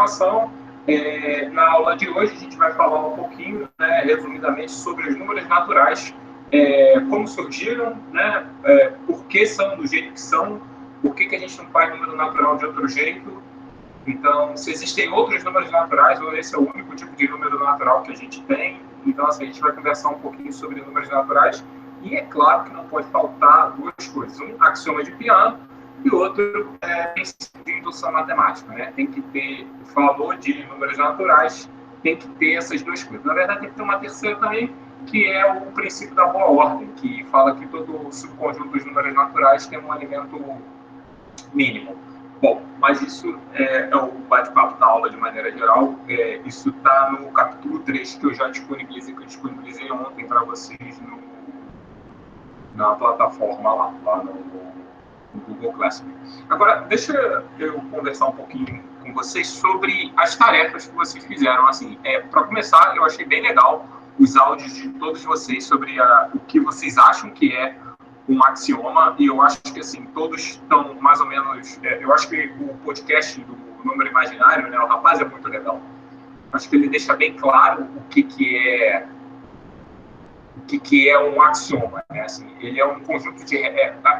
gravação. Na aula de hoje a gente vai falar um pouquinho, né, resumidamente, sobre os números naturais, como surgiram, né, por que são do jeito que são, por que a gente não faz número natural de outro jeito. Então, se existem outros números naturais, ou esse é o único tipo de número natural que a gente tem. Então, assim, a gente vai conversar um pouquinho sobre números naturais. E é claro que não pode faltar duas coisas. Um, axioma de Peano, e outro, princípio de indução matemática. Né? Tem que ter o valor de números naturais, tem que ter essas duas coisas. Na verdade, tem que ter uma terceira também, que é o princípio da boa ordem, que fala que todo subconjunto dos números naturais tem um elemento mínimo. Bom, mas isso é o bate-papo da aula de maneira geral. Isso está no capítulo 3, que eu já disponibilizei ontem para vocês na plataforma lá no Google Classroom. Agora, deixa eu conversar um pouquinho com vocês sobre as tarefas que vocês fizeram. Assim, para começar, eu achei bem legal os áudios de todos vocês sobre o que vocês acham que é um axioma, e eu acho que assim, todos estão mais ou menos... eu acho que o podcast do Número Imaginário, né, o rapaz é muito legal. Acho que ele deixa bem claro o que é um axioma. Né? Assim, ele é um conjunto de...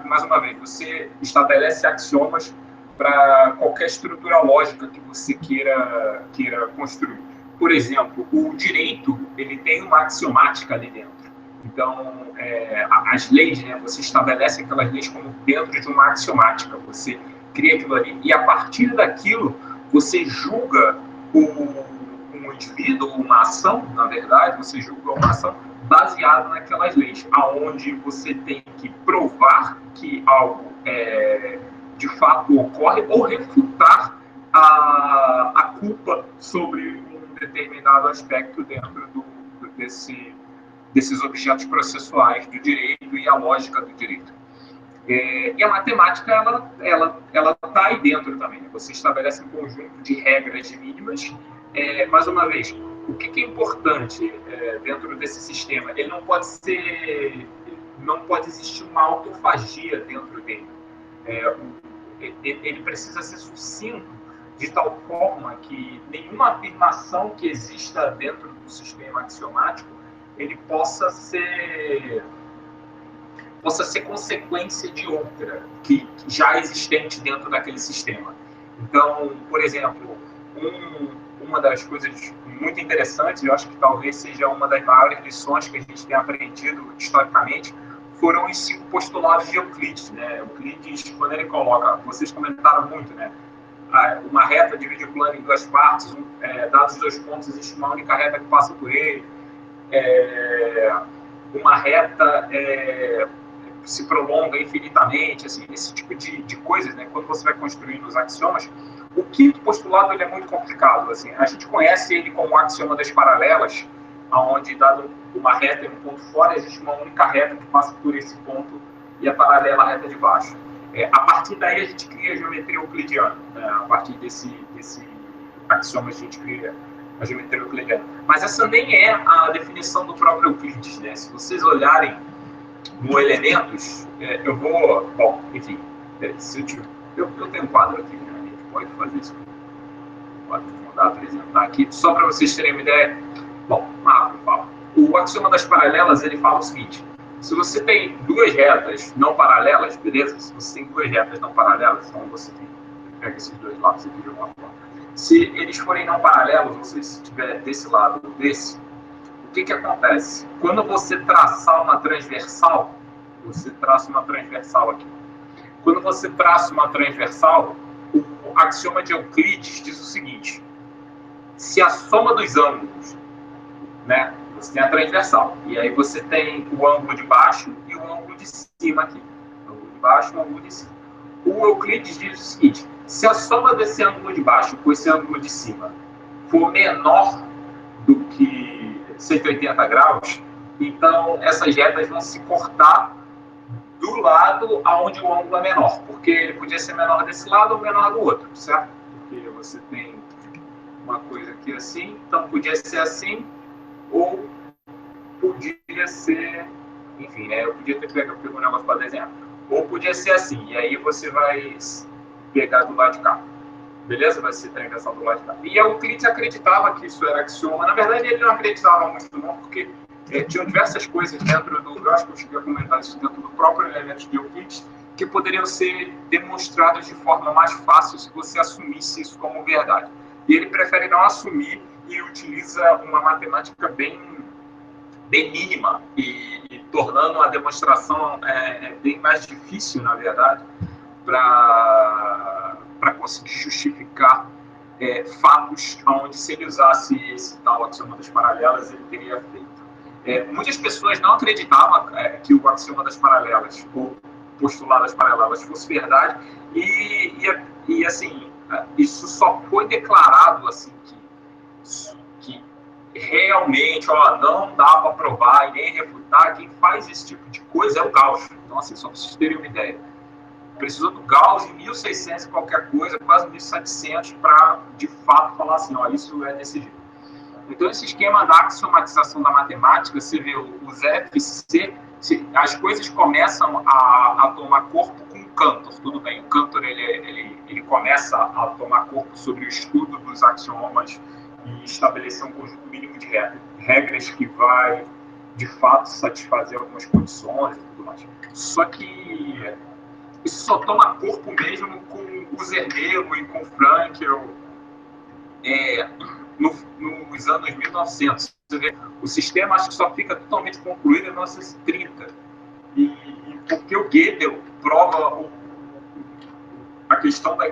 mais uma vez, você estabelece axiomas para qualquer estrutura lógica que você queira construir. Por exemplo, o direito, ele tem uma axiomática ali dentro. Então, as leis, né, você estabelece aquelas leis como dentro de uma axiomática. Você cria aquilo ali e, a partir daquilo, você julga um indivíduo, uma ação, na verdade, você julga uma ação baseada naquelas leis, aonde você tem que provar que algo de fato ocorre ou refutar a culpa sobre um determinado aspecto dentro desses objetos processuais do direito e a lógica do direito. E a matemática, ela está aí dentro também. Né? Você estabelece um conjunto de regras mínimas. Mais uma vez, o que é importante dentro desse sistema? Ele não pode existir uma autofagia dentro dele. Ele precisa ser sucinto de tal forma que nenhuma afirmação que exista dentro do sistema axiomático ele possa ser consequência de outra que já existente dentro daquele sistema. Então, por exemplo, uma das coisas muito interessantes, eu acho que talvez seja uma das maiores lições que a gente tem aprendido historicamente, foram os 5 postulados de Euclides. Né? Euclides, quando ele coloca, vocês comentaram muito, né? Uma reta divide o plano em 2 partes, dados os 2 pontos, existe uma única reta que passa por ele. Uma reta se prolonga infinitamente, assim, esse tipo de coisas, né? Quando você vai construindo os axiomas, o quinto postulado ele é muito complicado. Assim, a gente conhece ele como o axioma das paralelas, onde, dado uma reta e um ponto fora, existe uma única reta que passa por esse ponto e a paralela à reta de baixo. A partir daí a gente cria a geometria euclidiana. Né? A partir desse axioma a gente cria a geometria euclidiana. Mas essa nem é a definição do próprio Euclides. Né? Se vocês olharem no Elementos, eu vou... Bom, enfim, eu tenho um quadro aqui, né? A gente pode fazer isso. Pode mandar apresentar aqui, só para vocês terem uma ideia. Bom, o axioma das paralelas, ele fala o seguinte: se você tem 2 retas não paralelas, beleza? Se você tem 2 retas não paralelas, então você pega esses 2 lados aqui de uma forma. Se eles forem não paralelos, ou se estiver desse lado ou desse, o que acontece? Quando você traçar uma transversal, você traça uma transversal aqui. Quando você traça uma transversal, o axioma de Euclides diz o seguinte: se a soma dos ângulos, né, você tem a transversal, e aí você tem o ângulo de baixo e o ângulo de cima aqui. O ângulo de baixo e o ângulo de cima. O Euclides diz o seguinte: se a soma desse ângulo de baixo com esse ângulo de cima for menor do que 180 graus, então essas retas vão se cortar do lado aonde o ângulo é menor, porque ele podia ser menor desse lado ou menor do outro, certo? Porque você tem uma coisa aqui assim, então podia ser assim, ou podia ser, enfim, né? Eu podia ter pego um negócio para desenhar, ou podia ser assim, e aí você vai pegar do lado de cá. beleza? Vai ser a invenção do lógica. E Euclides acreditava que isso era axioma. Na verdade, ele não acreditava muito, não, porque tinham diversas coisas dentro do... Eu acho que eu cheguei a comentar isso dentro do próprio elemento de Euclides, que poderiam ser demonstrados de forma mais fácil se você assumisse isso como verdade. E ele prefere não assumir e utiliza uma matemática bem mínima e tornando a demonstração bem mais difícil, na verdade, para conseguir justificar fatos onde, se ele usasse esse tal axioma das paralelas, ele teria feito. Muitas pessoas não acreditavam que o axioma das paralelas, ou postulado das paralelas, fosse verdade, e assim, isso só foi declarado assim, que realmente não dá para provar e nem refutar. Quem faz esse tipo de coisa é o Gauss. Então, assim, só para vocês terem uma ideia. Precisou do Gauss em 1600 qualquer coisa, quase 1700, para, de fato, falar assim, ó, isso é desse jeito. Então, esse esquema da axiomatização da matemática, você vê os FC, as coisas começam a tomar corpo com o Cantor. Tudo bem, o Cantor ele começa a tomar corpo sobre o estudo dos axiomas e estabelecer um conjunto mínimo de regras que vai, de fato, satisfazer algumas condições e tudo mais. Só que isso só toma corpo mesmo com o Zermelo e com o Frankel nos anos 1900. Você vê, o sistema acho que só fica totalmente concluído em 1930. E porque o Gödel prova a questão da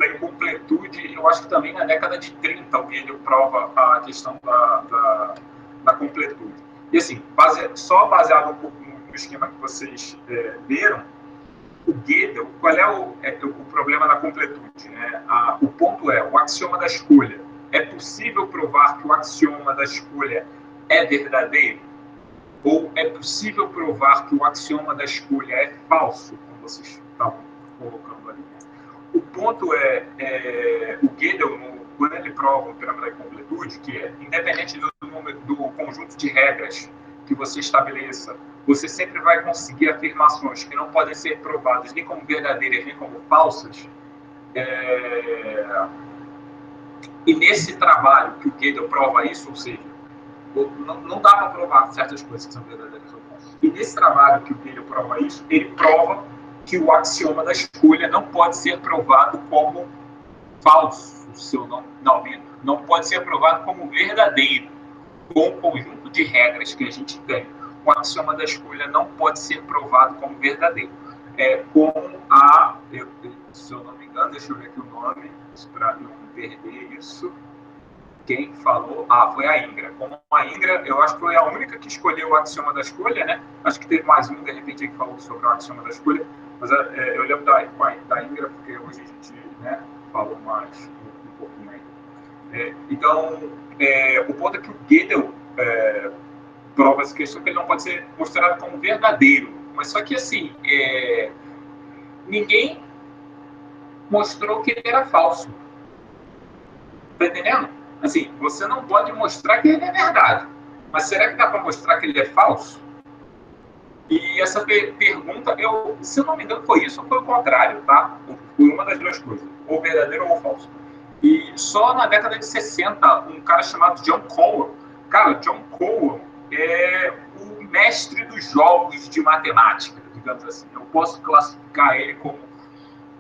incompletude, eu acho que também na década de 30 o Gödel prova a questão da completude. E assim, só baseado um pouco no esquema que vocês leram, o Gödel, qual é o problema da completude? Né? O ponto é, o axioma da escolha. É possível provar que o axioma da escolha é verdadeiro? Ou é possível provar que o axioma da escolha é falso, como vocês estavam colocando ali? O ponto o Gödel, quando ele prova o teorema da incompletude, que é, independente do conjunto de regras que você estabeleça, você sempre vai conseguir afirmações que não podem ser provadas nem como verdadeiras, nem como falsas. E nesse trabalho que o Gödel prova isso, ou seja, não dá para provar certas coisas que são verdadeiras ou falsas. E nesse trabalho que o Gödel prova isso, ele prova que o axioma da escolha não pode ser provado como falso, não pode ser provado como verdadeiro, com o conjunto de regras que a gente tem. O axioma da escolha não pode ser provado como verdadeiro. Se eu não me engano, deixa eu ver aqui o nome, para não perder isso. Quem falou? Foi a Ingra. Como a Ingra, eu acho que foi a única que escolheu o axioma da escolha, né? Acho que teve mais um, de repente, que falou sobre o axioma da escolha. Mas eu lembro da Ingra, porque hoje a gente falou mais um pouquinho aí. Então, o ponto é que o Gödel prova essa questão que ele não pode ser mostrado como verdadeiro. Mas só que, assim, ninguém mostrou que ele era falso. Tá entendendo? Assim, você não pode mostrar que ele é verdade. Mas será que dá para mostrar que ele é falso? E essa pergunta, se eu não me engano, foi isso ou foi o contrário, tá? Foi uma das duas coisas, ou verdadeiro ou falso. E só na década de 60, um cara chamado John Cowan, John Cowan é o mestre dos jogos de matemática, digamos assim. Eu posso classificar ele como,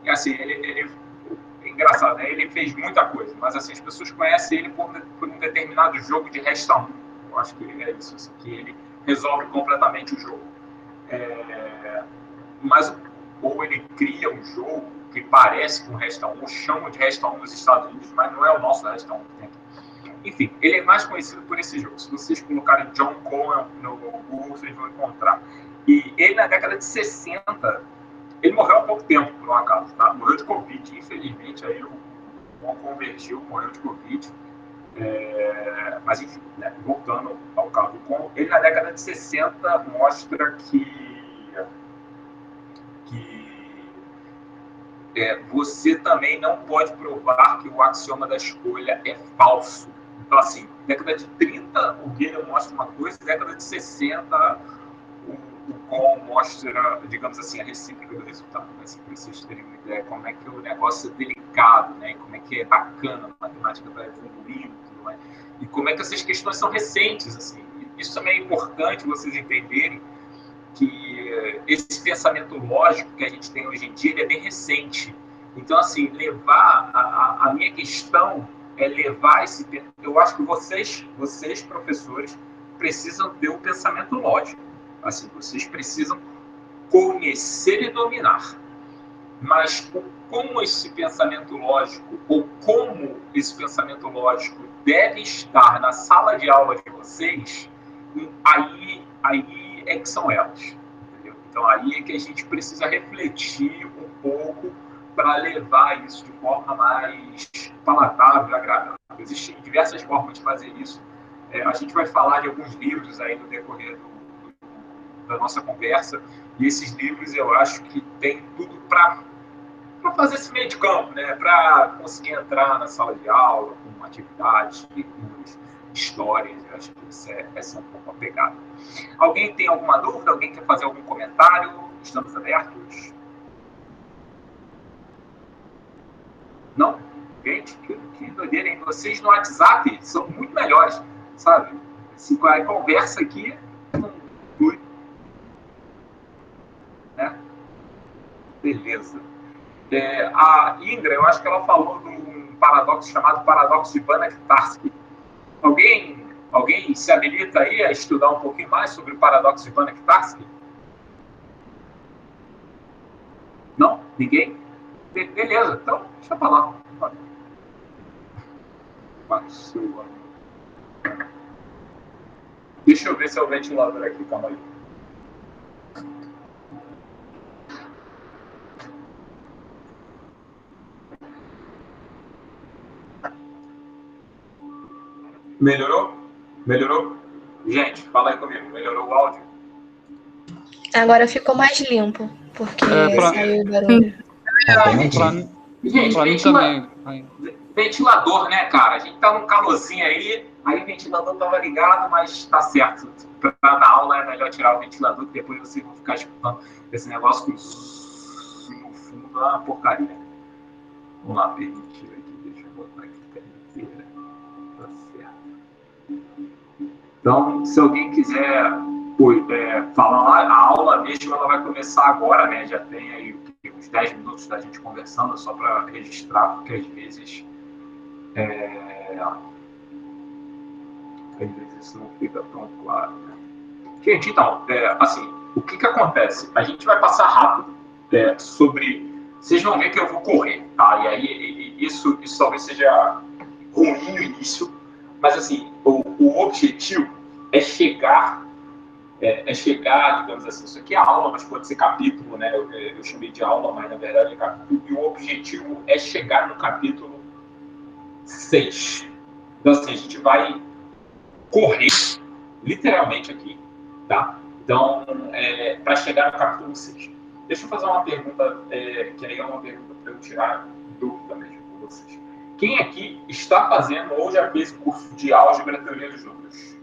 assim, ele é engraçado, né? Ele fez muita coisa, mas assim, as pessoas conhecem ele por um determinado jogo de resta 1. Eu acho que é isso, assim, que ele resolve completamente o jogo. Ou ele cria um jogo que parece com resta 1, ou chamam de resta 1 nos Estados Unidos, mas não é o nosso resta 1 que tem aqui. Enfim, ele é mais conhecido por esse jogo. Se vocês colocarem John Cowan no Google, vocês vão encontrar. E ele, na década de 60, ele morreu há pouco tempo, por um acaso, tá? Morreu de Covid, infelizmente, aí o convergiu, morreu de Covid. Mas, enfim, né? Voltando ao caso do Cowan, ele, na década de 60, mostra que você também não pode provar que o axioma da escolha é falso. Então, assim, década de 30, o Gödel mostra uma coisa, década de 60, o com mostra, digamos assim, a recíproca do resultado. Assim, para vocês terem uma ideia como é que o negócio é delicado, né? Como é que é bacana a matemática vai evoluindo, né? E como é que essas questões são recentes. Assim. Isso também é importante vocês entenderem, que esse pensamento lógico que a gente tem hoje em dia, ele é bem recente. Então, assim, levar a minha questão é levar esse... Eu acho que vocês professores, precisam ter um pensamento lógico. Assim, vocês precisam conhecer e dominar. Mas como esse pensamento lógico, ou como esse pensamento lógico deve estar na sala de aula de vocês, aí é que são elas. Entendeu? Então, aí é que a gente precisa refletir um pouco para levar isso de forma mais palatável e agradável. Existem diversas formas de fazer isso. A gente vai falar de alguns livros aí no decorrer da nossa conversa, e esses livros eu acho que tem tudo para fazer esse meio de campo, né? Para conseguir entrar na sala de aula com atividades, leituras, histórias. Eu acho que essa é um pouco a pegada. Alguém tem alguma dúvida? Alguém quer fazer algum comentário? Estamos abertos? Não? Gente, que doideira, hein? Vocês no WhatsApp são muito melhores, sabe? Se a conversa aqui não flui. Né? Beleza. A Indra, eu acho que ela falou de um paradoxo chamado paradoxo de Banach-Tarski. Alguém se habilita aí a estudar um pouquinho mais sobre o paradoxo de Banach-Tarski? Não? Ninguém? Beleza, então deixa eu falar. Deixa eu ver se é o ventilador aqui, calma aí. Melhorou? Melhorou? Gente, fala aí comigo. Melhorou o áudio? Agora ficou mais limpo, porque saiu o barulho. Ventilador, né, cara? A gente tá num calorzinho aí o ventilador tava ligado, mas tá certo. Pra dar aula é melhor tirar o ventilador, que depois vocês vão ficar escutando esse negócio com no fundo, é uma porcaria. Vamos lá, permitir aqui, deixa eu botar aqui a inteira. Tá certo. Então, se alguém quiser falar lá, a aula mesmo ela vai começar agora, né? Já tem aí uns 10 minutos da gente conversando, só para registrar, porque às vezes isso não fica tão claro. Né? Gente, então, assim, o que acontece? A gente vai passar rápido sobre... Vocês vão ver que eu vou correr, tá? E aí isso talvez seja ruim no início, mas assim, o objetivo é chegar, digamos assim, isso aqui é aula, mas pode ser capítulo, né? Eu chamei de aula, mas na verdade é capítulo, e o objetivo é chegar no capítulo 6. Então assim, a gente vai correr, literalmente aqui, tá? Então, para chegar no capítulo 6. Deixa eu fazer uma pergunta, que aí é uma pergunta para eu tirar dúvida mesmo com vocês. Quem aqui está fazendo ou já fez o curso de álgebra e teoria dos números?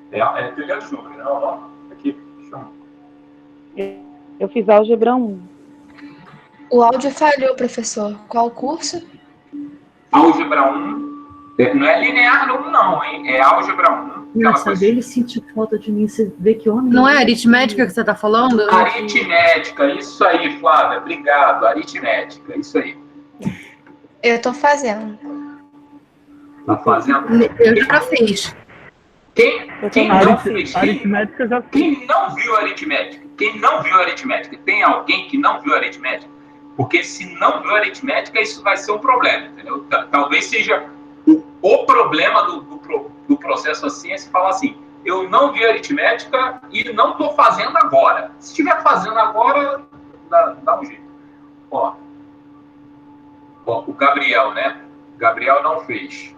Teoria dos números, não? Aqui, chama. Eu fiz álgebra 1. O áudio falhou, professor. Qual curso? Álgebra 1. Não é linear no 1, não, hein? É álgebra 1. Nossa, dele sentiu falta de mim. Você vê que homem... Não é aritmética que você está falando? Aritmética, isso aí, Flávia. Obrigado. Aritmética, isso aí. Eu tô fazendo. Tá fazendo? Eu já fiz. Quem não fez? Aritmética já fiz. Quem não viu aritmética? Quem não viu aritmética? Tem alguém que não viu aritmética? Porque se não viu aritmética, isso vai ser um problema, entendeu? Talvez seja o problema do processo assim, é se falar assim, eu não vi aritmética e não estou fazendo agora. Se estiver fazendo agora, dá um jeito. Ó, o Gabriel, né? Gabriel não fez.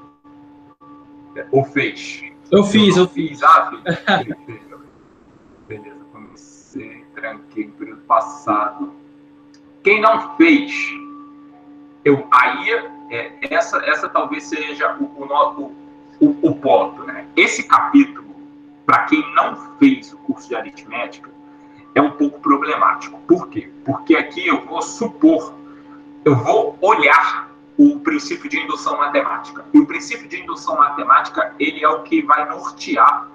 Ou fez? Eu fiz. Ah, fiz. Beleza, comecei, tranquei no período passado. Quem não fez, essa talvez seja o ponto, né? Esse capítulo, para quem não fez o curso de aritmética, é um pouco problemático. Por quê? Porque aqui eu vou olhar o princípio de indução matemática. E o princípio de indução matemática, ele é o que vai nortear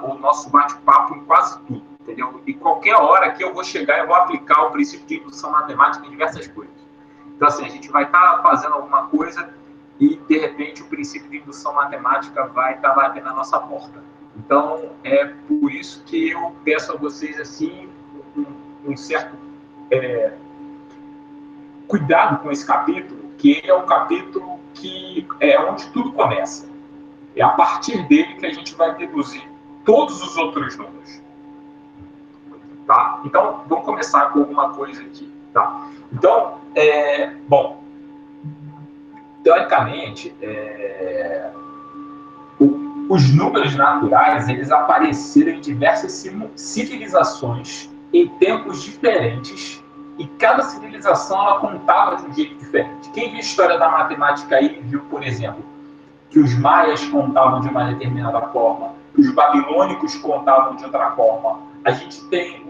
o nosso bate-papo em quase tudo, entendeu? E qualquer hora que eu vou chegar, eu vou aplicar o princípio de indução matemática em diversas coisas. Então, assim, a gente vai estar fazendo alguma coisa e, de repente, o princípio de indução matemática vai estar batendo na nossa porta. Então, é por isso que eu peço a vocês, assim, um certo cuidado com esse capítulo, que ele é um capítulo que é onde tudo começa. É a partir dele que a gente vai deduzir todos os outros números. Tá? Então, vamos começar com alguma coisa aqui. Tá? Então, bom, teoricamente, os números naturais, eles apareceram em diversas civilizações em tempos diferentes, e cada civilização ela contava de um jeito diferente. Quem viu a história da matemática aí viu, por exemplo, que os maias contavam de uma determinada forma, os babilônicos contavam de outra forma. A gente tem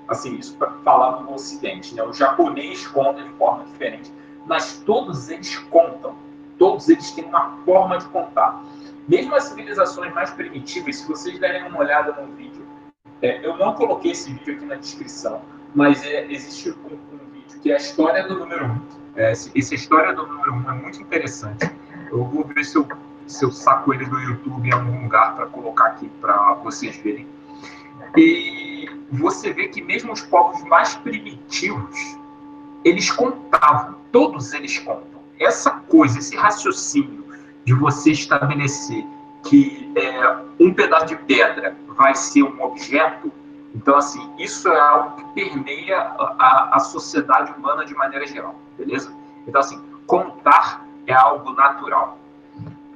assim, isso para falar no Ocidente, né? O japonês conta de forma diferente, mas todos eles contam, todos eles têm uma forma de contar. Mesmo as civilizações mais primitivas, se vocês derem uma olhada no vídeo, eu não coloquei esse vídeo aqui na descrição, mas existe um vídeo que é a história do número 1. Essa história do número 1 é muito interessante. Eu vou ver se eu saco ele do YouTube em algum lugar para colocar aqui para vocês verem. E você vê que mesmo os povos mais primitivos, eles contavam, todos eles contam. Essa coisa, esse raciocínio de você estabelecer que um pedaço de pedra vai ser um objeto, então, assim, isso é algo que permeia a sociedade humana de maneira geral, beleza? Então, assim, contar é algo natural.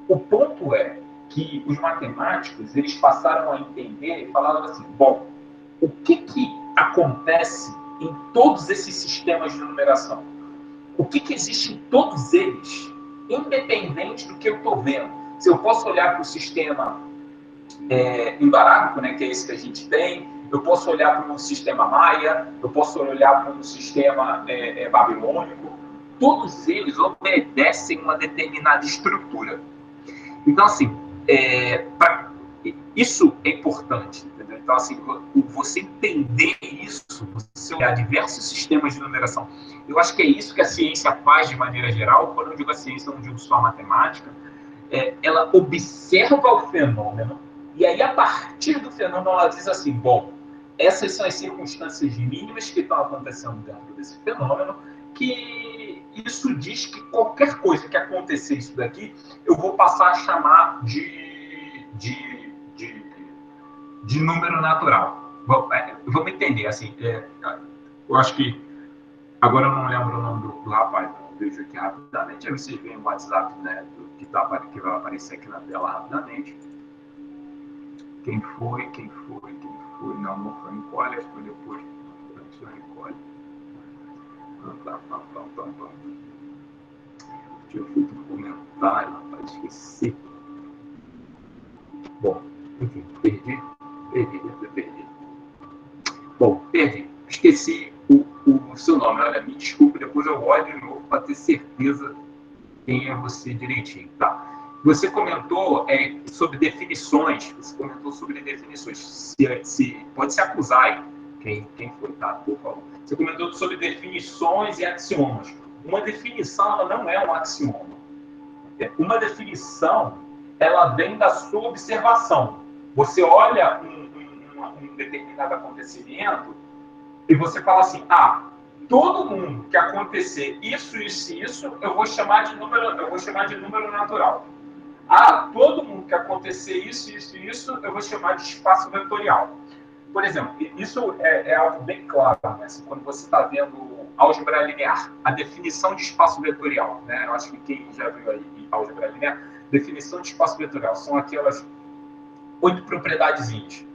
O ponto é que os matemáticos, eles passaram a entender e falaram assim, bom, o que acontece em todos esses sistemas de numeração? O que existe em todos eles, independente do que eu estou vendo? Se eu posso olhar para o sistema embarábico, né, que é esse que a gente tem, eu posso olhar para um sistema maia, eu posso olhar para um sistema babilônico, todos eles obedecem uma determinada estrutura. Então, assim, isso é importante, entendeu? Então, assim, você entender isso, você olhar diversos sistemas de numeração, eu acho que é isso que a ciência faz de maneira geral. Quando eu digo a ciência, eu não digo só a matemática, ela observa o fenômeno, e aí, a partir do fenômeno, ela diz assim, bom, essas são as circunstâncias mínimas que estão acontecendo dentro desse fenômeno, que isso diz que qualquer coisa que acontecer isso daqui, eu vou passar a chamar de número natural. Vamos entender, assim, eu acho que, agora eu não lembro o nome do rapaz, eu vejo aqui rapidamente, aí vocês veem o WhatsApp, né, que vai aparecer aqui na tela rapidamente. Quem foi? Não foi em Collier, foi depois. Foi em Collier. Tinha feito um comentário, rapaz, esqueci. Bom, enfim, perdi. Bom, perdi. Esqueci o seu nome. Olha, me desculpe, depois eu olho de novo para ter certeza quem é você direitinho, tá? Você comentou sobre definições. Pode se acusar, hein? Quem foi, tá? Por favor. Você comentou sobre definições e axiomas. Uma definição, ela não é um axioma. Uma definição, ela vem da sua observação. Você olha um determinado acontecimento e você fala assim, todo mundo que acontecer isso, eu vou chamar de número natural. Todo mundo que acontecer isso, eu vou chamar de espaço vetorial. Por exemplo, isso é algo bem claro, né? Assim, quando você está vendo álgebra linear, a definição de espaço vetorial, né? Eu acho que quem já viu aí álgebra linear, definição de espaço vetorial são aquelas 8 propriedadezinhas.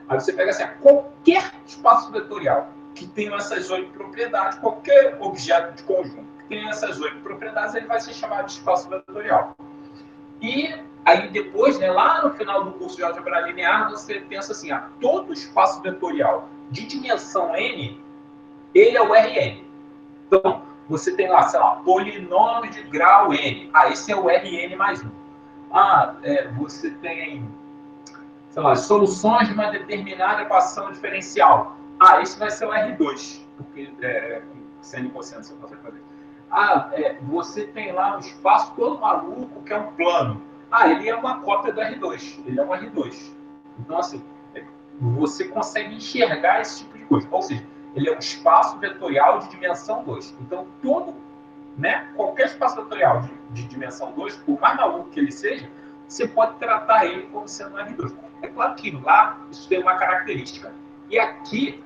Aí você pega assim, qualquer espaço vetorial que tenha essas 8 propriedades, qualquer objeto de conjunto que tenha essas 8 propriedades, ele vai ser chamado de espaço vetorial. E aí depois, né, lá no final do curso de álgebra linear, você pensa assim, todo espaço vetorial de dimensão n, ele é o Rn. Então, você tem lá, sei lá, polinômio de grau n. Esse é o Rn mais 1. Você tem, sei lá, soluções de uma determinada equação diferencial. Esse vai ser o R2, porque sendo inconsciente você consegue fazer. Você tem lá um espaço todo maluco que é um plano. Ele é uma cópia do R2. Ele é um R2. Então, assim, você consegue enxergar esse tipo de coisa. Ou seja, ele é um espaço vetorial de dimensão 2. Então, qualquer espaço vetorial de dimensão 2, por mais maluco que ele seja, você pode tratar ele como sendo um R2. É claro que lá isso tem uma característica. E aqui,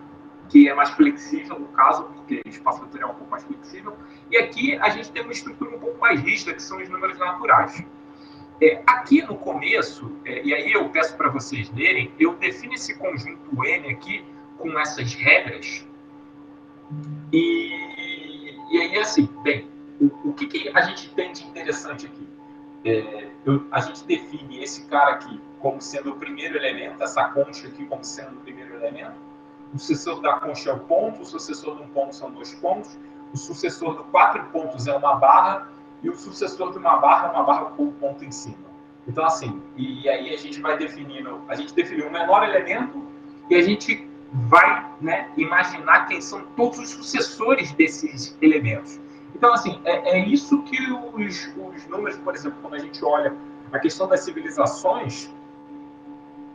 que é mais flexível no caso, porque o espaço vetorial é um pouco mais flexível, e aqui a gente tem uma estrutura um pouco mais rígida, que são os números naturais. Aqui no começo, e aí eu peço para vocês lerem, eu defino esse conjunto N aqui com essas regras, e aí assim, bem, o que a gente tem de interessante aqui? A gente define esse cara aqui como sendo o primeiro elemento, essa concha aqui como sendo o primeiro elemento. O sucessor da concha é o ponto, o sucessor de um ponto são 2 pontos, o sucessor de 4 pontos é uma barra, e o sucessor de uma barra é uma barra com um ponto em cima. Então, assim, e aí a gente vai definindo, a gente definiu o menor elemento, e a gente vai imaginar quem são todos os sucessores desses elementos. Então, assim, é isso que os números, por exemplo, quando a gente olha a questão das civilizações,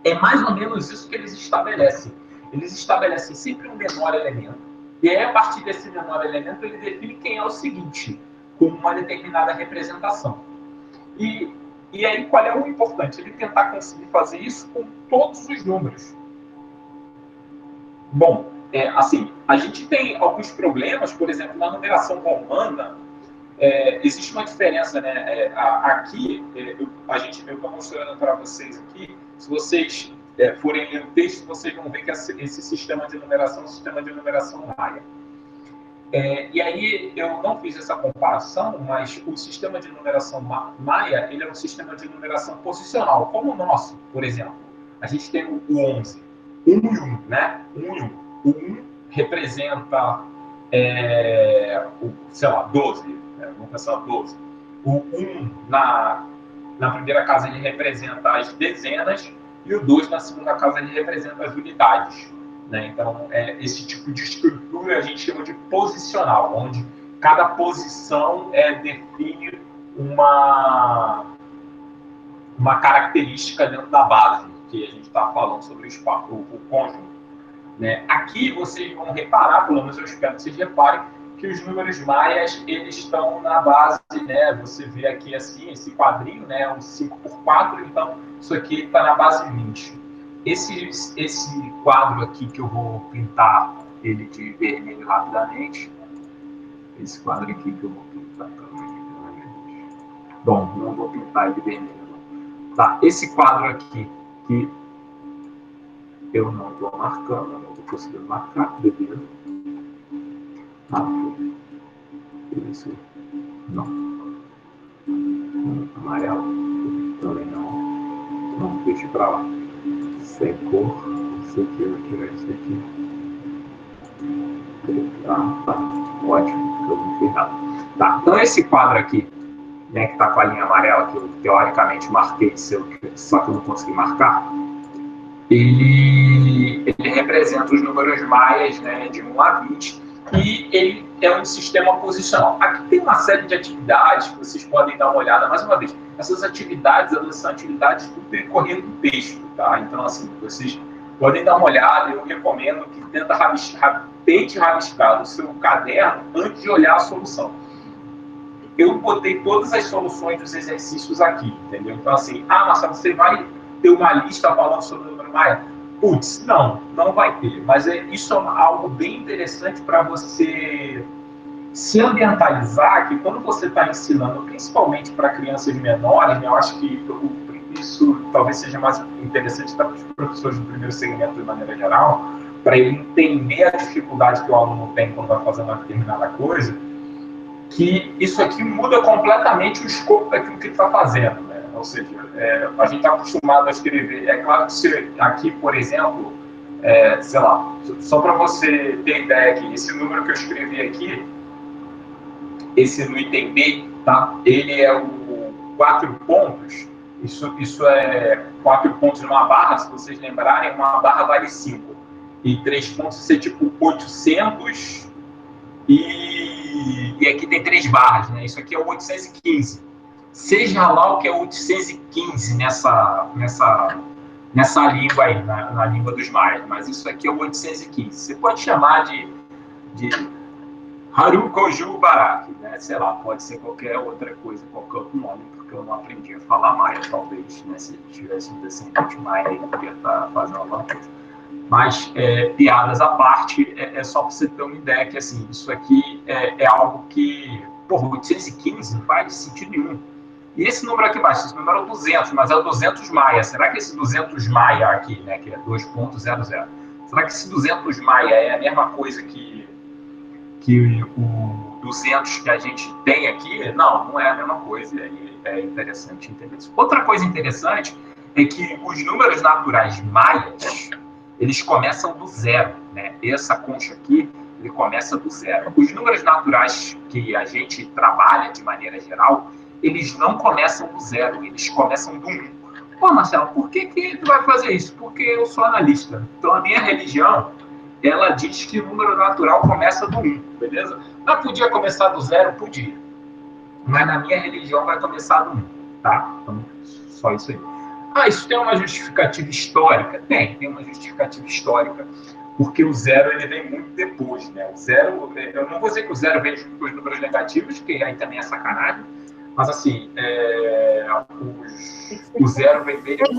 é mais ou menos isso que eles estabelecem. Eles estabelecem sempre um menor elemento, e aí, a partir desse menor elemento, ele define quem é o seguinte, como uma determinada representação. E aí, qual é o importante? Ele tentar conseguir fazer isso com todos os números. Bom, assim, a gente tem alguns problemas, por exemplo, na numeração romana, existe uma diferença, né? Aqui, eu estou mostrando para vocês aqui, se vocês forem ler o texto, vocês vão ver que esse sistema de numeração é um sistema de numeração maia. E aí, eu não fiz essa comparação, mas o sistema de numeração maia, ele é um sistema de numeração posicional, como o nosso, por exemplo. A gente tem o 11, 1 e 1, né? 1 e 1. O 1 representa, sei lá, 12, vamos pensar 12. O 1 na primeira casa ele representa as dezenas e o 2 na segunda casa ele representa as unidades. Né? Então, esse tipo de estrutura a gente chama de posicional, onde cada posição define uma característica dentro da base que a gente está falando sobre o conjunto. Né? Aqui vocês vão reparar, pelo menos eu espero que vocês reparem, que os números maias eles estão na base, né? Você vê aqui assim, esse quadrinho, né? Um 5x4, então isso aqui está na base 20. Esse quadro aqui que eu vou pintar ele de vermelho rapidamente, esse quadro aqui que eu vou pintar também. Bom, não vou pintar ele de vermelho. Tá, esse quadro aqui que eu não estou marcando, não estou conseguindo marcar, beleza. Isso. Não. Amarelo. Também não. Não, deixa pra lá. Sem cor. Isso aqui, eu vou tirar isso aqui. Tá. Ótimo. Eu não fiz nada. Tá, então esse quadro aqui, né, que tá com a linha amarela, que eu teoricamente marquei, só que eu não consegui marcar, ele representa os números maias, né, de 1 a 20, e ele é um sistema posicional. Aqui tem uma série de atividades que vocês podem dar uma olhada, mais uma vez. Essas atividades, elas são atividades do decorrer do texto, tá? Então, assim, vocês podem dar uma olhada, eu recomendo que tente rabiscar no seu caderno antes de olhar a solução. Eu botei todas as soluções dos exercícios aqui, entendeu? Então, assim, Marcelo, você vai ter uma lista falando sobre o número maia? Putz, não vai ter. Mas isso é algo bem interessante para você se ambientalizar, que quando você está ensinando, principalmente para crianças menores, né, eu acho que isso talvez seja mais interessante para os professores do primeiro segmento de maneira geral, para ele entender a dificuldade que o aluno tem quando vai fazer uma determinada coisa, que isso aqui muda completamente o escopo daquilo que ele está fazendo. Né? Ou seja, a gente está acostumado a escrever. É claro que se aqui, por exemplo, sei lá, só para você ter ideia aqui, esse número que eu escrevi aqui, esse no item B, tá? Ele é o 4 pontos. Isso é 4 pontos numa barra, se vocês lembrarem, uma barra vale 5. E 3 pontos isso é tipo 800 e aqui tem 3 barras, né? Isso aqui é o 815. Seja lá o que é 815 nessa língua aí, na língua dos maias, mas isso aqui é o 815. Você pode chamar de Harukoju Barak, né? Sei lá, pode ser qualquer outra coisa, qualquer outro nome, porque eu não aprendi a falar maia, talvez, né? Se tivesse um descendente maia aí, podia estar fazendo alguma coisa. Mas, piadas à parte, é só para você ter uma ideia que, assim, isso aqui é algo que, 815 não faz sentido nenhum. E esse número aqui embaixo, esse número é o 200, mas é o 200 maia. Será que esse 200 maia aqui, né, que é 2.00, será que esse 200 maia é a mesma coisa que o 200 que a gente tem aqui? Não é a mesma coisa, e aí é interessante entender isso. Outra coisa interessante é que os números naturais maias, eles começam do zero, né? Essa concha aqui, ele começa do zero. Os números naturais que a gente trabalha de maneira geral, eles não começam do zero, eles começam do 1. Pô, Marcelo, por que tu vai fazer isso? Porque eu sou analista. Então, a minha religião, ela diz que o número natural começa do 1, beleza? Mas podia começar do zero? Podia. Mas na minha religião vai começar do 1, tá? Então, só isso aí. Isso tem uma justificativa histórica? Tem uma justificativa histórica, porque o zero ele vem muito depois, né? O zero, eu não vou dizer que o zero vem junto com os números negativos, que aí também é sacanagem, mas assim, o zero vem bem depois.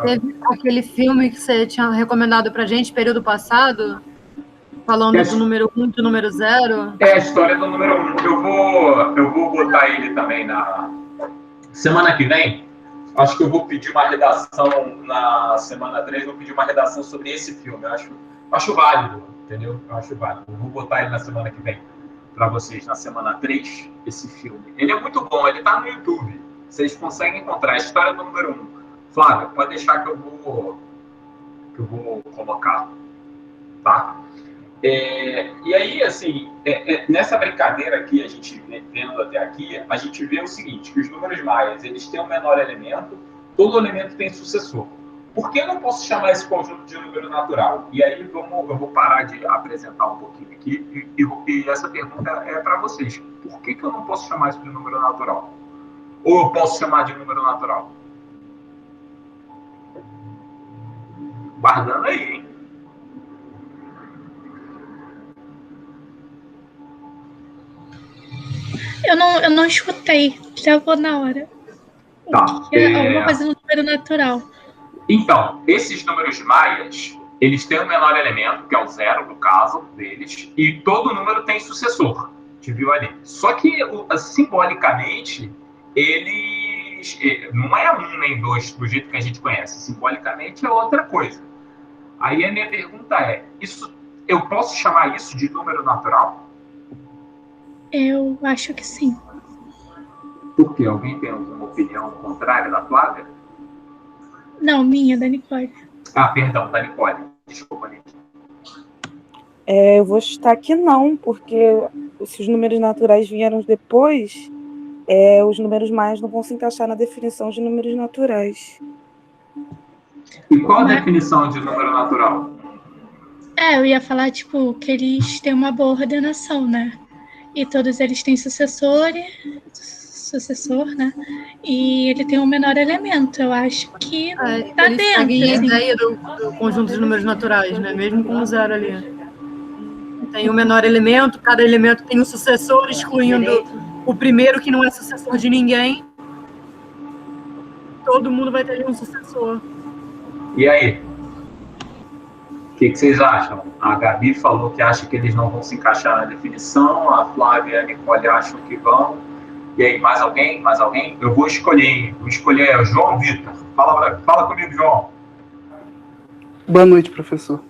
Teve aquele filme que você tinha recomendado pra gente, período passado, falando do número 1 e do número 0. É a história do número 1. Eu vou botar ele também na semana que vem. Acho que eu vou pedir uma redação na semana 3, vou pedir uma redação sobre esse filme. Eu acho válido, entendeu? Eu acho válido. Eu vou botar ele na semana que vem para vocês, na semana 3, esse filme. Ele é muito bom, ele tá no YouTube. Vocês conseguem encontrar a história do número 1. Flávio, pode deixar que eu vou colocar, tá? E aí, assim, nessa brincadeira aqui, a gente vendo até aqui, a gente vê o seguinte, que os números maias, eles têm um menor elemento, todo elemento tem sucessor. Por que eu não posso chamar esse conjunto de número natural? E aí eu vou parar de apresentar um pouquinho aqui, e essa pergunta é para vocês. Por que eu não posso chamar isso de número natural? Ou eu posso chamar de número natural? Guardando aí, hein? Eu não escutei, já vou na hora. Tá. Alguma coisa no número natural. Então, esses números maias, eles têm o menor elemento, que é o 0, no caso deles, e todo número tem sucessor, te viu ali. Só que, simbolicamente, eles... não é 1 nem 2 do jeito que a gente conhece. Simbolicamente é outra coisa. Aí a minha pergunta é, eu posso chamar isso de número natural? Eu acho que sim. Por quê? Alguém tem alguma opinião contrária da Flávia? Não, minha, da Nicole. Perdão, da Nicole. Desculpa, Nick. Eu vou chutar que não, porque se os números naturais vieram depois, os números maias não vão se encaixar na definição de números naturais. E qual a definição de número natural? Eu ia falar, tipo, que eles têm uma boa ordenação, né? E todos eles têm sucessor, né? E ele tem um menor elemento. Eu acho que tá eles dentro. Assim. A ideia do conjunto de números naturais, né? Mesmo com o 0 ali. Tem o menor elemento, cada elemento tem um sucessor, excluindo o primeiro que não é sucessor de ninguém. Todo mundo vai ter um sucessor. E aí? O que vocês acham? A Gabi falou que acha que eles não vão se encaixar na definição, a Flávia e a Nicole acham que vão. E aí, mais alguém? Mais alguém? Eu vou escolher o João Vitor. Fala comigo, João. Boa noite, professor.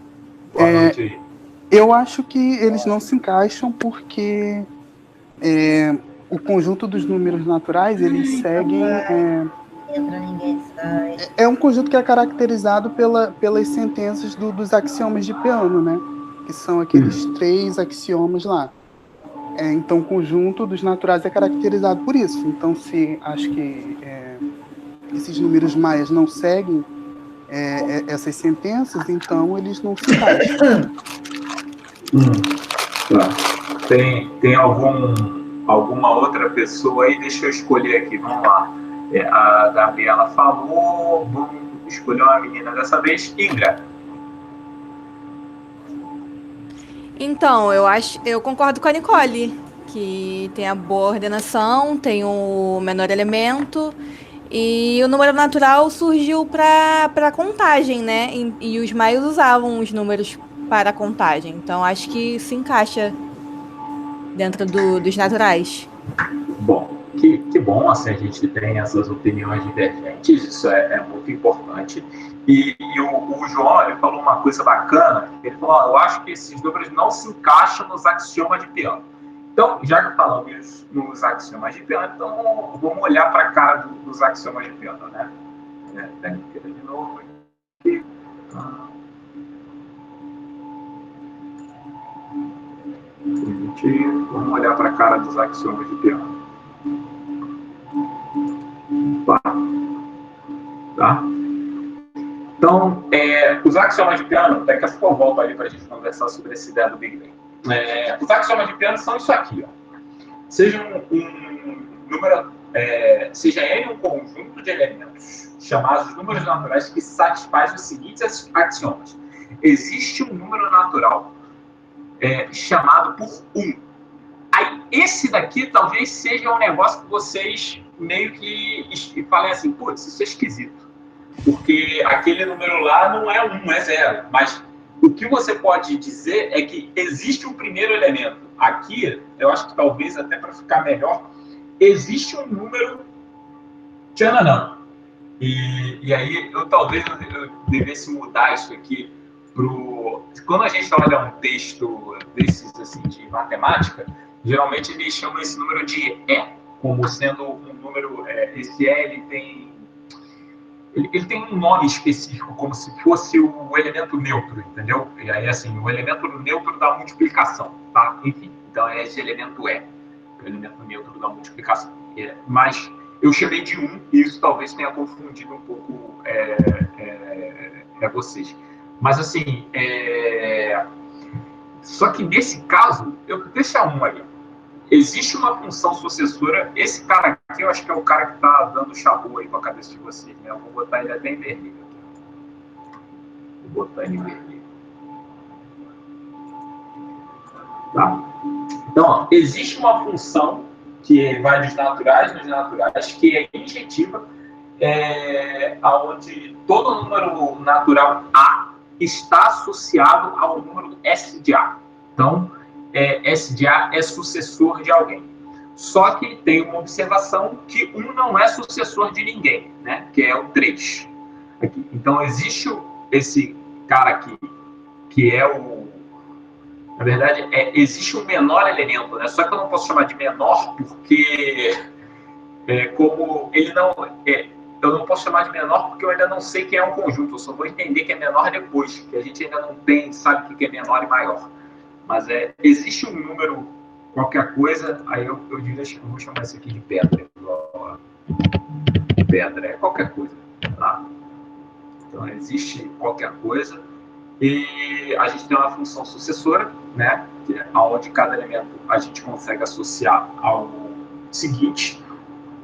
Boa noite aí. Eu acho que eles não se encaixam porque o conjunto dos números naturais, eles seguem... É um conjunto que é caracterizado pelas sentenças dos axiomas de Peano, né? Que são aqueles 3 axiomas lá. Então, o conjunto dos naturais é caracterizado por isso. Então, se acho que esses números maias não seguem essas sentenças, então eles não se encaixam. Tá. Tem alguma outra pessoa aí? Deixa eu escolher aqui, vamos lá. A Gabriela falou, vamos escolher uma menina dessa vez. Ingra. Então, eu concordo com a Nicole, que tem a boa ordenação, tem o menor elemento, e o número natural surgiu para contagem, né? E os maios usavam os números para contagem. Então, acho que se encaixa dentro dos naturais. Bom, que bom, assim, a gente tem essas opiniões divergentes, isso é muito importante. E o João, ele falou uma coisa bacana, ele falou, eu acho que esses números não se encaixam nos axiomas de Peano. Então, já que falamos nos axiomas de Peano, então vamos olhar para a cara dos axiomas de Peano, né? De novo aqui. Vamos olhar para a cara dos axiomas de Peano. Tá? Então, os axiomas de Peano, daqui a pouco eu volto ali para a gente conversar sobre essa ideia do Big Bang. Os axiomas de Peano são isso aqui, ó. Seja um número, seja N um conjunto de elementos chamados números naturais que satisfaz os seguintes axiomas. Existe um número natural chamado por 1. Aí, esse daqui talvez seja um negócio que vocês meio que falem assim, putz, isso é esquisito. Porque aquele número lá não é 1, é 0. Mas o que você pode dizer é que existe um primeiro elemento. Aqui, eu acho que talvez até para ficar melhor, existe um número tchananã. E aí, talvez eu devesse mudar isso aqui pro... Quando a gente olha um texto desses assim, de matemática, geralmente eles chamam esse número de E, como sendo um número... esse E, ele tem um nome específico, como se fosse o elemento neutro, entendeu? E aí, assim, o elemento neutro da multiplicação, tá? Enfim, então é esse elemento E, o elemento neutro da multiplicação. Mas eu chamei de 1, e isso talvez tenha confundido um pouco vocês. Mas, assim, só que nesse caso, eu vou deixar 1 ali. Existe uma função sucessora. Esse cara aqui, eu acho que é o cara que está dando chabu aí com a cabeça de vocês, né? Eu vou botar ele até em vermelho. Vou botar ele em vermelho. Tá? Então, ó, existe uma função que vai nos naturais, que é injetiva, onde todo número natural A está associado ao número S de A. Então, S de A é sucessor de alguém. Só que tem uma observação que 1 não é sucessor de ninguém, né? Que é o 3. Aqui. Então, existe esse cara aqui, que é o... Na verdade, existe um menor elemento, né? Só que eu não posso chamar de menor porque como ele não... eu não posso chamar de menor porque eu ainda não sei que é um conjunto. Eu só vou entender que é menor depois, que a gente ainda não sabe o que é menor e maior. Mas existe um número, qualquer coisa, aí eu diria que eu vou chamar isso aqui de pedra. Pedra, qualquer coisa. Tá? Então, existe qualquer coisa. E a gente tem uma função sucessora, né? Que é onde cada elemento a gente consegue associar ao seguinte.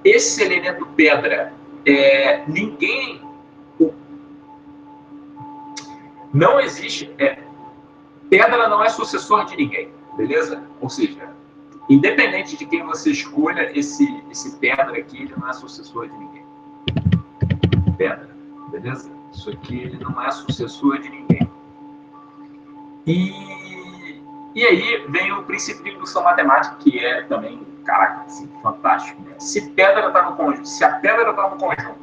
Esse elemento pedra, não existe... pedra não é sucessor de ninguém, beleza? Ou seja, independente de quem você escolha, esse pedra aqui, ele não é sucessor de ninguém. Pedra, beleza? Isso aqui, ele não é sucessor de ninguém. E aí vem o princípio de indução matemática, que é também, caraca, assim, fantástico. Né? Se a pedra está no conjunto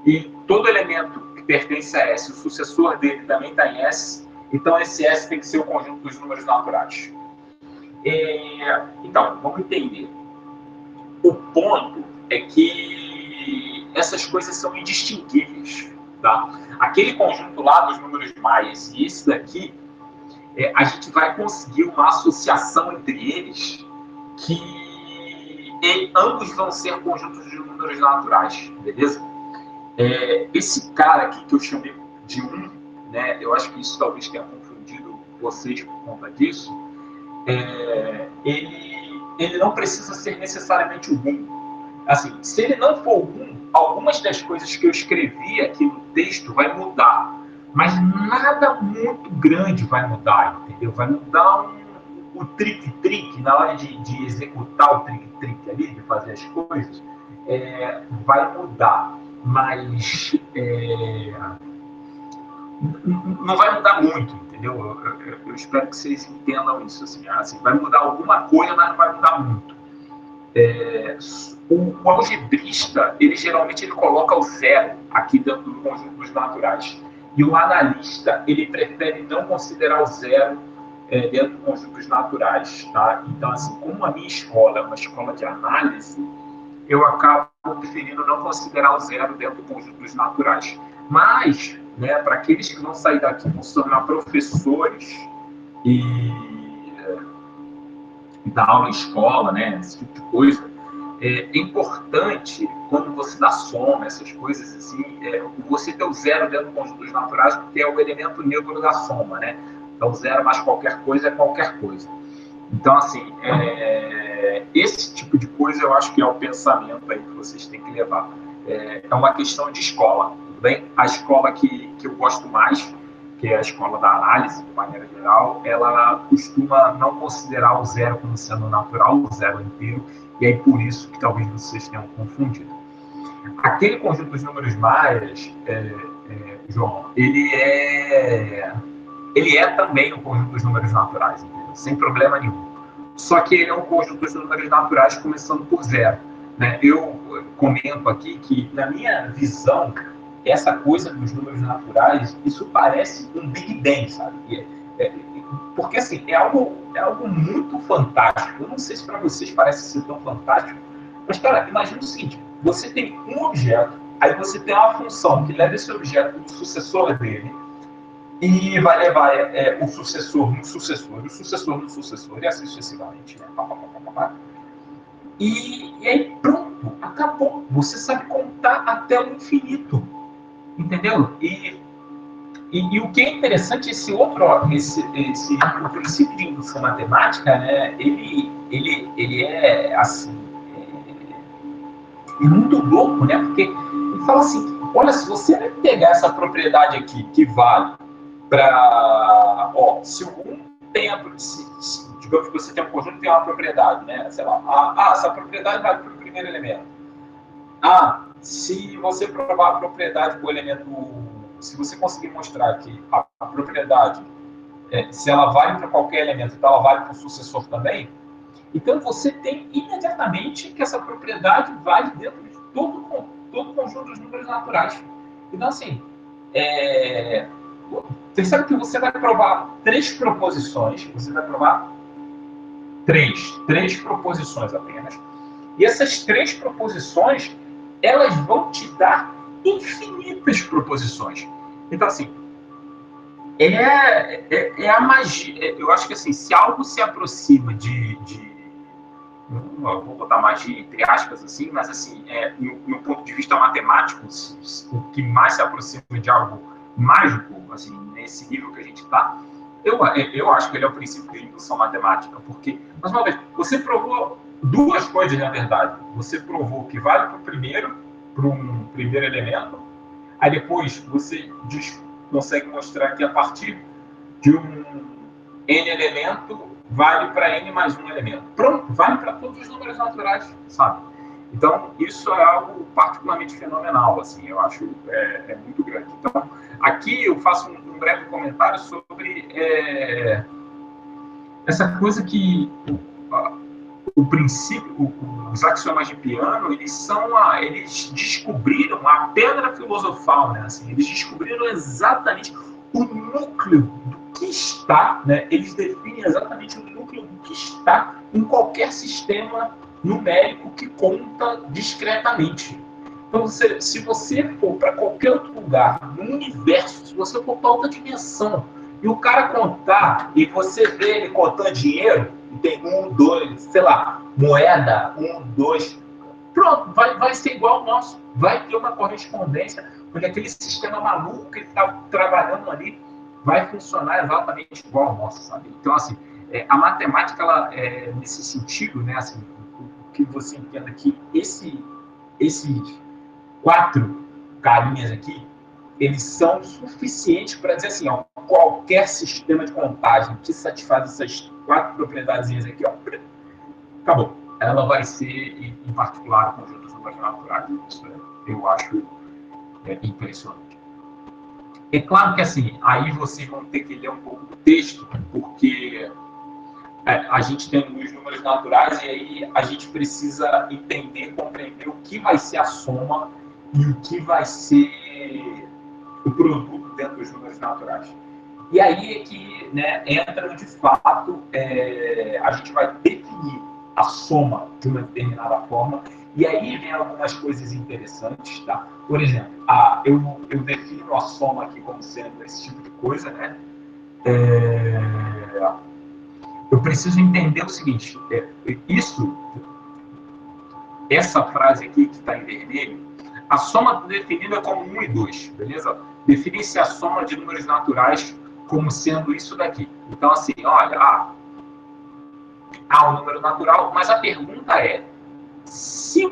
e todo elemento que pertence a S, o sucessor dele também está em S, então esse S tem que ser o conjunto dos números naturais. Então, vamos entender. o ponto é que essas coisas são indistinguíveis, tá? Aquele conjunto lá dos números maias e esse daqui, a gente vai conseguir uma associação entre eles que ambos vão ser conjuntos de números naturais, beleza? Esse cara aqui que eu chamei de 1, né, eu acho que isso talvez tenha confundido vocês por conta disso, ele não precisa ser necessariamente o 1. Assim, se ele não for o 1, algumas das coisas que eu escrevi aqui no texto vai mudar, mas nada muito grande vai mudar, entendeu? Vai mudar o trick-trick, na hora de executar o trick-trick ali, de fazer as coisas, vai mudar, mas não vai mudar muito, entendeu? Eu espero que vocês entendam isso. Assim, vai mudar alguma coisa, mas não vai mudar muito. O algebrista, ele geralmente coloca o 0 aqui dentro do conjunto dos naturais. E o analista, ele prefere não considerar o 0 dentro do conjunto dos naturais. Tá? Então, assim, como a minha escola é uma escola de análise, eu acabo preferindo não considerar o 0 dentro do conjunto dos naturais. Mas, né, para aqueles que vão sair daqui, vão se tornar professores e dar aula em escola, né, esse tipo de coisa, é importante, quando você dá soma, essas coisas assim, você ter o 0 dentro do conjunto dos naturais, porque é o elemento neutro da soma, né? Então, 0 mais qualquer coisa é qualquer coisa. Então, assim, esse tipo de coisa eu acho que é o pensamento aí que vocês têm que levar. É uma questão de escola, tudo bem? A escola que eu gosto mais, que é a escola da análise, de maneira geral, ela costuma não considerar o 0 como sendo natural, o 0 inteiro, e aí por isso que talvez vocês tenham confundido. Aquele conjunto dos números maias, João, ele é também um conjunto dos números naturais, entendeu? Sem problema nenhum. Só que ele é um conjunto dos números naturais começando por 0. Né? Eu comento aqui que, na minha visão, essa coisa dos números naturais, isso parece um Big Bang, sabe? Porque, assim, é algo muito fantástico. Eu não sei se para vocês parece ser tão fantástico, mas, cara, imagina o seguinte, você tem um objeto, aí você tem uma função que leva esse objeto do sucessor dele, e vai levar o sucessor no sucessor, o sucessor no sucessor, e assim sucessivamente. Né? E aí, pronto, acabou. Você sabe contar até o infinito. Entendeu? E o que é interessante, o princípio de indução matemática, né, ele é assim, muito louco, né? Porque ele fala assim, olha, se você pegar essa propriedade aqui que vale para, se o 1 tem digamos que você tem um conjunto que tem uma propriedade, né? Sei lá, essa propriedade vale para o primeiro elemento. Se você provar a propriedade com o elemento, se você conseguir mostrar que a propriedade, se ela vale para qualquer elemento, então ela vale para o sucessor também, então você tem imediatamente que essa propriedade vale dentro de todo o conjunto dos números naturais. Então, assim, percebe que você vai provar 3 proposições, você vai provar três proposições apenas, e essas 3 proposições, elas vão te dar infinitas proposições. Então, assim, é a magia. Eu acho que, assim, se algo se aproxima vou botar magia entre aspas, assim, mas, assim, no ponto de vista matemático, o que mais se aproxima de algo mágico, assim, nesse nível que a gente está, eu acho que ele é o princípio de indução matemática, porque, mais uma vez, você provou 2 coisas, na verdade. Você provou que vale para um primeiro elemento, aí depois você consegue mostrar que a partir de um n elemento vale para n mais um elemento. Pronto, vale para todos os números naturais, sabe? Então, isso é algo particularmente fenomenal, assim, eu acho muito grande. Então, aqui eu faço um breve comentário sobre essa coisa que o princípio, os axiomas de Peano, eles descobriram a pedra filosofal, né? Assim, eles descobriram exatamente o núcleo do que está, né? Eles definem exatamente o núcleo do que está em qualquer sistema numérico que conta discretamente. Então, se você for para qualquer outro lugar no universo, se você for para outra dimensão, e o cara contar, e você vê ele contando dinheiro, e tem 1, 2, sei lá, moeda, 1, 2, pronto, vai ser igual ao nosso. Vai ter uma correspondência, porque aquele sistema maluco que ele está trabalhando ali vai funcionar exatamente igual ao nosso, sabe? Então, assim, a matemática, ela, nesse sentido, né, assim, que você entenda que esses 4 carinhas aqui, eles são suficientes para dizer assim, ó, qualquer sistema de contagem que satisfaz essas 4 propriedadezinhas aqui, ó, acabou. Ela vai ser, em particular, o conjunto de números naturais. Isso eu acho impressionante. É claro que, assim, aí vocês vão ter que ler um pouco do texto, porque a gente tem os números naturais e aí a gente precisa entender, compreender o que vai ser a soma e o que vai ser o produto dentro dos números naturais. E aí é que, né, entra, de fato, a gente vai definir a soma de uma determinada forma, e aí vem algumas coisas interessantes, tá? Por exemplo, eu defino a soma aqui como sendo esse tipo de coisa, né? Eu preciso entender o seguinte, essa frase aqui que está em vermelho, a soma definida como 1 e 2, beleza? Define-se a soma de números naturais como sendo isso daqui. Então, assim, olha, há um número natural, mas a pergunta é, se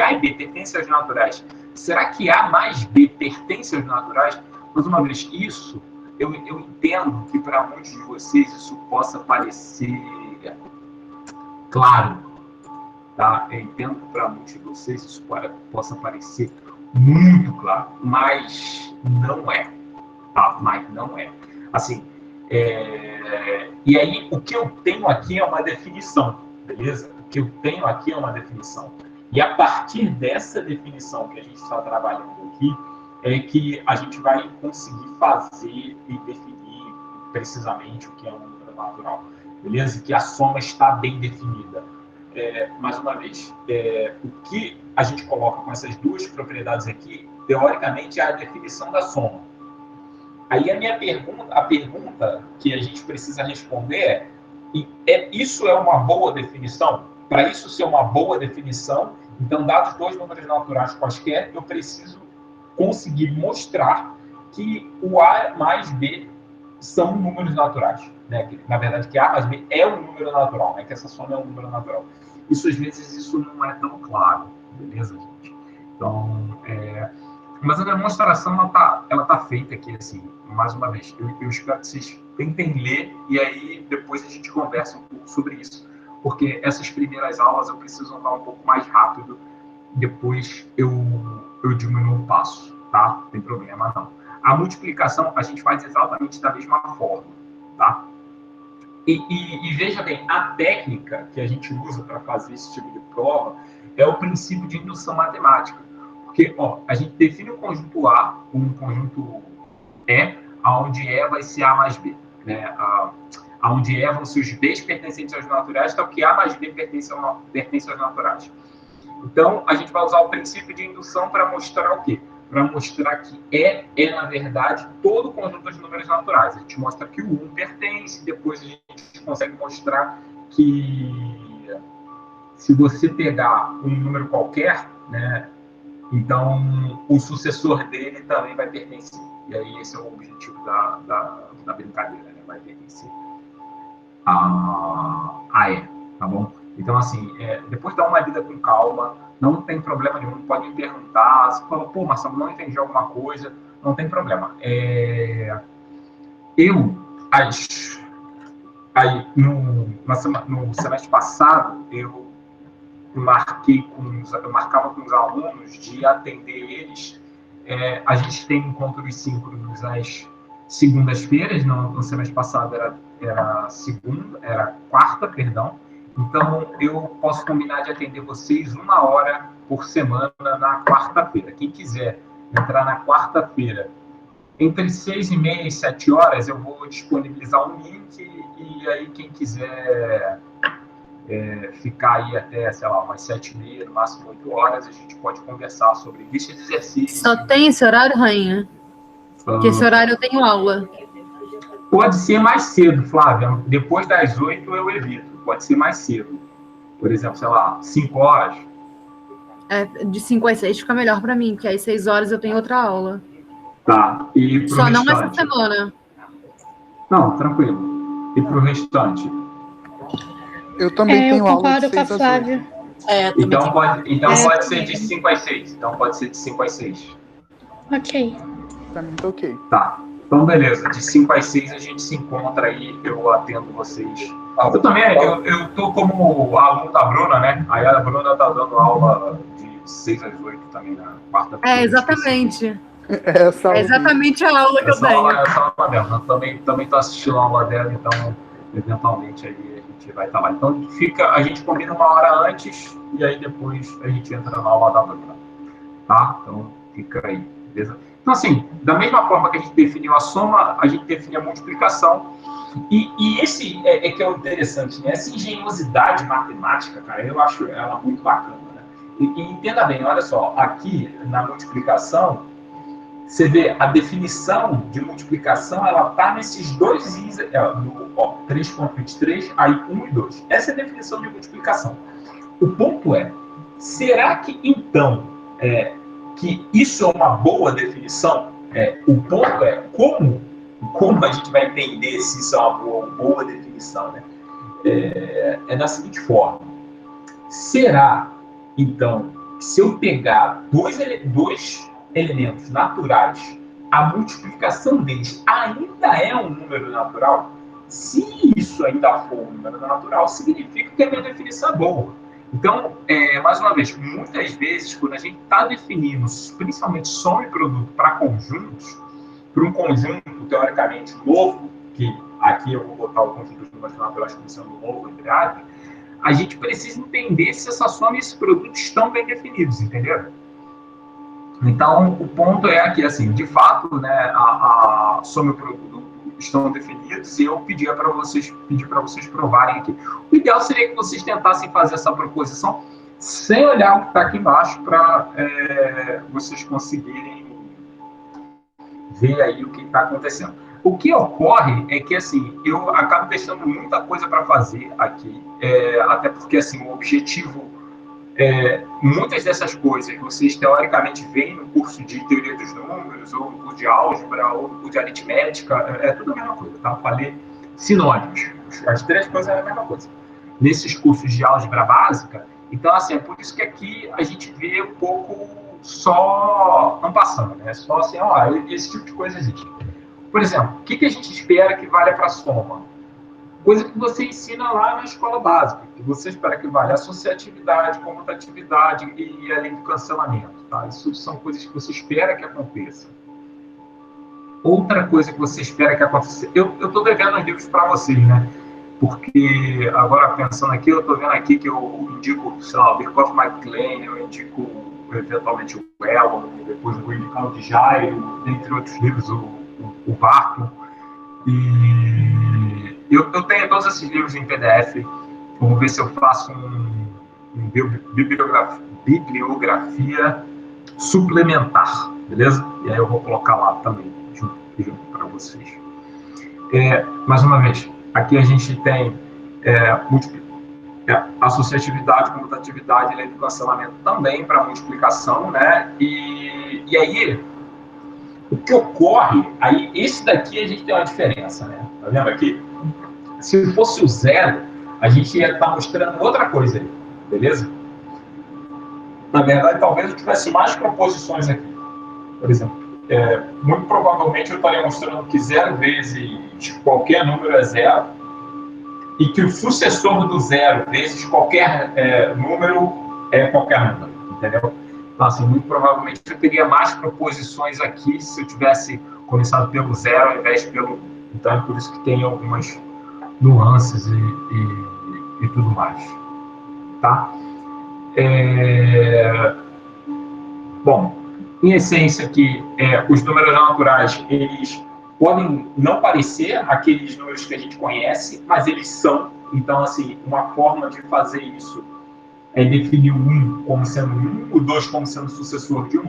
A e B pertencem aos naturais, será que A mais B pertence aos naturais? Mais uma vez, isso, eu entendo que para muitos de vocês isso possa parecer claro, tá? Eu entendo que para muitos de vocês isso possa parecer muito claro, mas não é, tá? Mas não é. Assim, e aí o que eu tenho aqui é uma definição, beleza? O que eu tenho aqui é uma definição. E a partir dessa definição que a gente está trabalhando aqui, é que a gente vai conseguir fazer e definir precisamente o que é um número natural, beleza? Que a soma está bem definida. Mais uma vez, o que a gente coloca com essas 2 propriedades aqui, teoricamente, é a definição da soma. Aí a pergunta que a gente precisa responder isso é uma boa definição? Para isso ser uma boa definição, então, dados 2 números naturais quaisquer, eu preciso conseguir mostrar que o A mais B são números naturais. Né? Na verdade, que A mais B é um número natural, né? Que essa soma é um número natural. Isso, às vezes, isso não é tão claro, beleza, gente? Então, mas a demonstração, ela tá feita aqui, assim, mais uma vez. Eu espero que vocês tentem ler e aí depois a gente conversa um pouco sobre isso, porque essas primeiras aulas eu preciso andar um pouco mais rápido, depois eu diminuo o passo, tá? Não tem problema, não. A multiplicação a gente faz exatamente da mesma forma, tá? E veja bem, a técnica que a gente usa para fazer esse tipo de prova é o princípio de indução matemática. Porque, a gente define um conjunto A, um conjunto E, onde E vai ser A mais B. Né? Onde E vão ser os B's pertencentes aos naturais, tal que A mais B pertence aos naturais. Então, a gente vai usar o princípio de indução para mostrar o quê? Para mostrar que E na verdade, todo o conjunto de números naturais. A gente mostra que o 1 pertence, depois a gente consegue mostrar que se você pegar um número qualquer, né, então o sucessor dele também vai pertencer. E aí esse é o objetivo da brincadeira, né? Vai pertencer a E, tá bom? Então, assim, depois dá uma lida com calma, não tem problema nenhum, pode me perguntar, se fala, pô, Marcelo, não entendi alguma coisa, não tem problema. No semestre passado, eu marcava com os alunos de atender eles. A gente tem encontros síncronos às segundas-feiras, no semestre passado era quarta, perdão. Então, eu posso combinar de atender vocês 1 hora por semana na quarta-feira. Quem quiser entrar na quarta-feira, entre 6h30 e 7 horas, eu vou disponibilizar um link e aí quem quiser ficar aí até, sei lá, umas 7h30, no máximo 8 horas, a gente pode conversar sobre lista de exercícios. Só tem esse horário, Rainha? Porque esse horário eu tenho aula. Pode ser mais cedo, Flávia. Depois das 8 eu evito. Pode ser mais cedo. Por exemplo, sei lá, 5 horas. De 5 às 6 fica melhor pra mim, porque às 6 horas eu tenho outra aula. Tá. E pro Só restante? não essa semana. Não, tranquilo. E pro restante? Eu também tenho aula de concordo com a 6 às 8. Flávia. Então pode ser de 5 às 6. Então pode ser de 5 às 6. Ok. Pra mim tá ok. Tá. Então, beleza. De 5 às 6 a gente se encontra aí. Eu atendo vocês. Eu também, eu tô como aluno da Bruna, né? Aí a Bruna tá dando aula de 6 às 8 também na quarta-feira. Exatamente. Essa É exatamente a aula que eu tenho. Essa aula dela. Também tô assistindo a aula dela, então, eventualmente, aí a gente vai estar lá. Então, a gente combina uma hora antes e aí depois a gente entra na aula da Bruna. Tá? Então, fica aí, beleza? Então, assim, da mesma forma que a gente definiu a soma, a gente define a multiplicação. E esse que é o interessante, né? Essa engenhosidade matemática, cara, eu acho ela muito bacana, né? E entenda bem, olha só, aqui na multiplicação, você vê a definição de multiplicação, ela está nesses dois is, no 3.23, aí 1 e 2. Essa é a definição de multiplicação. O ponto é, será que então que isso é uma boa definição? O ponto é como a gente vai entender se isso é uma boa definição, né? É da seguinte forma. Será, então, que se eu pegar dois elementos naturais, a multiplicação deles ainda é um número natural? Se isso ainda for um número natural, significa que a minha definição é boa. Então, mais uma vez, muitas vezes, quando a gente está definindo, principalmente soma e produto para conjuntos, para um conjunto, teoricamente, novo, que aqui eu vou botar o conjunto dos números naturais como sendo novo, entre aspas, a gente precisa entender se essa soma e esse produto estão bem definidos, entendeu? Então, o ponto é que, assim, de fato, né, a soma e o produto estão definidos e eu pedi para vocês provarem aqui. O ideal seria que vocês tentassem fazer essa proposição sem olhar o que está aqui embaixo para vocês conseguirem ver aí o que está acontecendo. O que ocorre é que, assim, eu acabo deixando muita coisa para fazer aqui, até porque, assim, o objetivo, muitas dessas coisas que vocês teoricamente veem no curso de teoria dos números, ou no curso de álgebra, ou no curso de aritmética, é tudo a mesma coisa, tá? Falei sinônimos. As três coisas é a mesma coisa. Nesses cursos de álgebra básica, então, assim, é por isso que aqui a gente vê um pouco só passando, né? Só assim, esse tipo de coisa existe. Por exemplo, o que a gente espera que valha para a soma? Coisa que você ensina lá na escola básica, que você espera que valha associatividade, comutatividade e a lei do cancelamento, tá? Isso são coisas que você espera que aconteça. Outra coisa que você espera que aconteça... Eu estou devendo os livros para vocês, né? Porque, agora pensando aqui, eu estou vendo aqui que eu indico, sei lá, o Birkhoff McLean, eu indico eventualmente o Elo, depois o William de Jairo, entre outros livros, o Barton. E eu tenho todos esses livros em PDF. Vamos ver se eu faço um bibliografia suplementar, beleza? E aí eu vou colocar lá também, junto para vocês. Mais uma vez, aqui a gente tem associatividade, comutatividade e lei do cancelamento também para multiplicação, né? E aí, o que ocorre, aí esse daqui a gente tem uma diferença, né? Tá vendo aqui? Se fosse o zero, a gente ia estar mostrando outra coisa aí, beleza? Na verdade, talvez eu tivesse mais proposições aqui. Por exemplo, muito provavelmente eu estaria mostrando que 0 vezes qualquer número é 0 e que o sucessor do 0 vezes qualquer número é qualquer número, entendeu? Então, assim, muito provavelmente eu teria mais proposições aqui se eu tivesse começado pelo 0 ao invés pelo... Então, é por isso que tem algumas nuances e tudo mais, tá? Bom, em essência aqui, os números naturais, eles podem não parecer aqueles números que a gente conhece, mas eles são, Então, assim, uma forma de fazer isso é definir o 1 como sendo 1, o 2 como sendo sucessor de 1,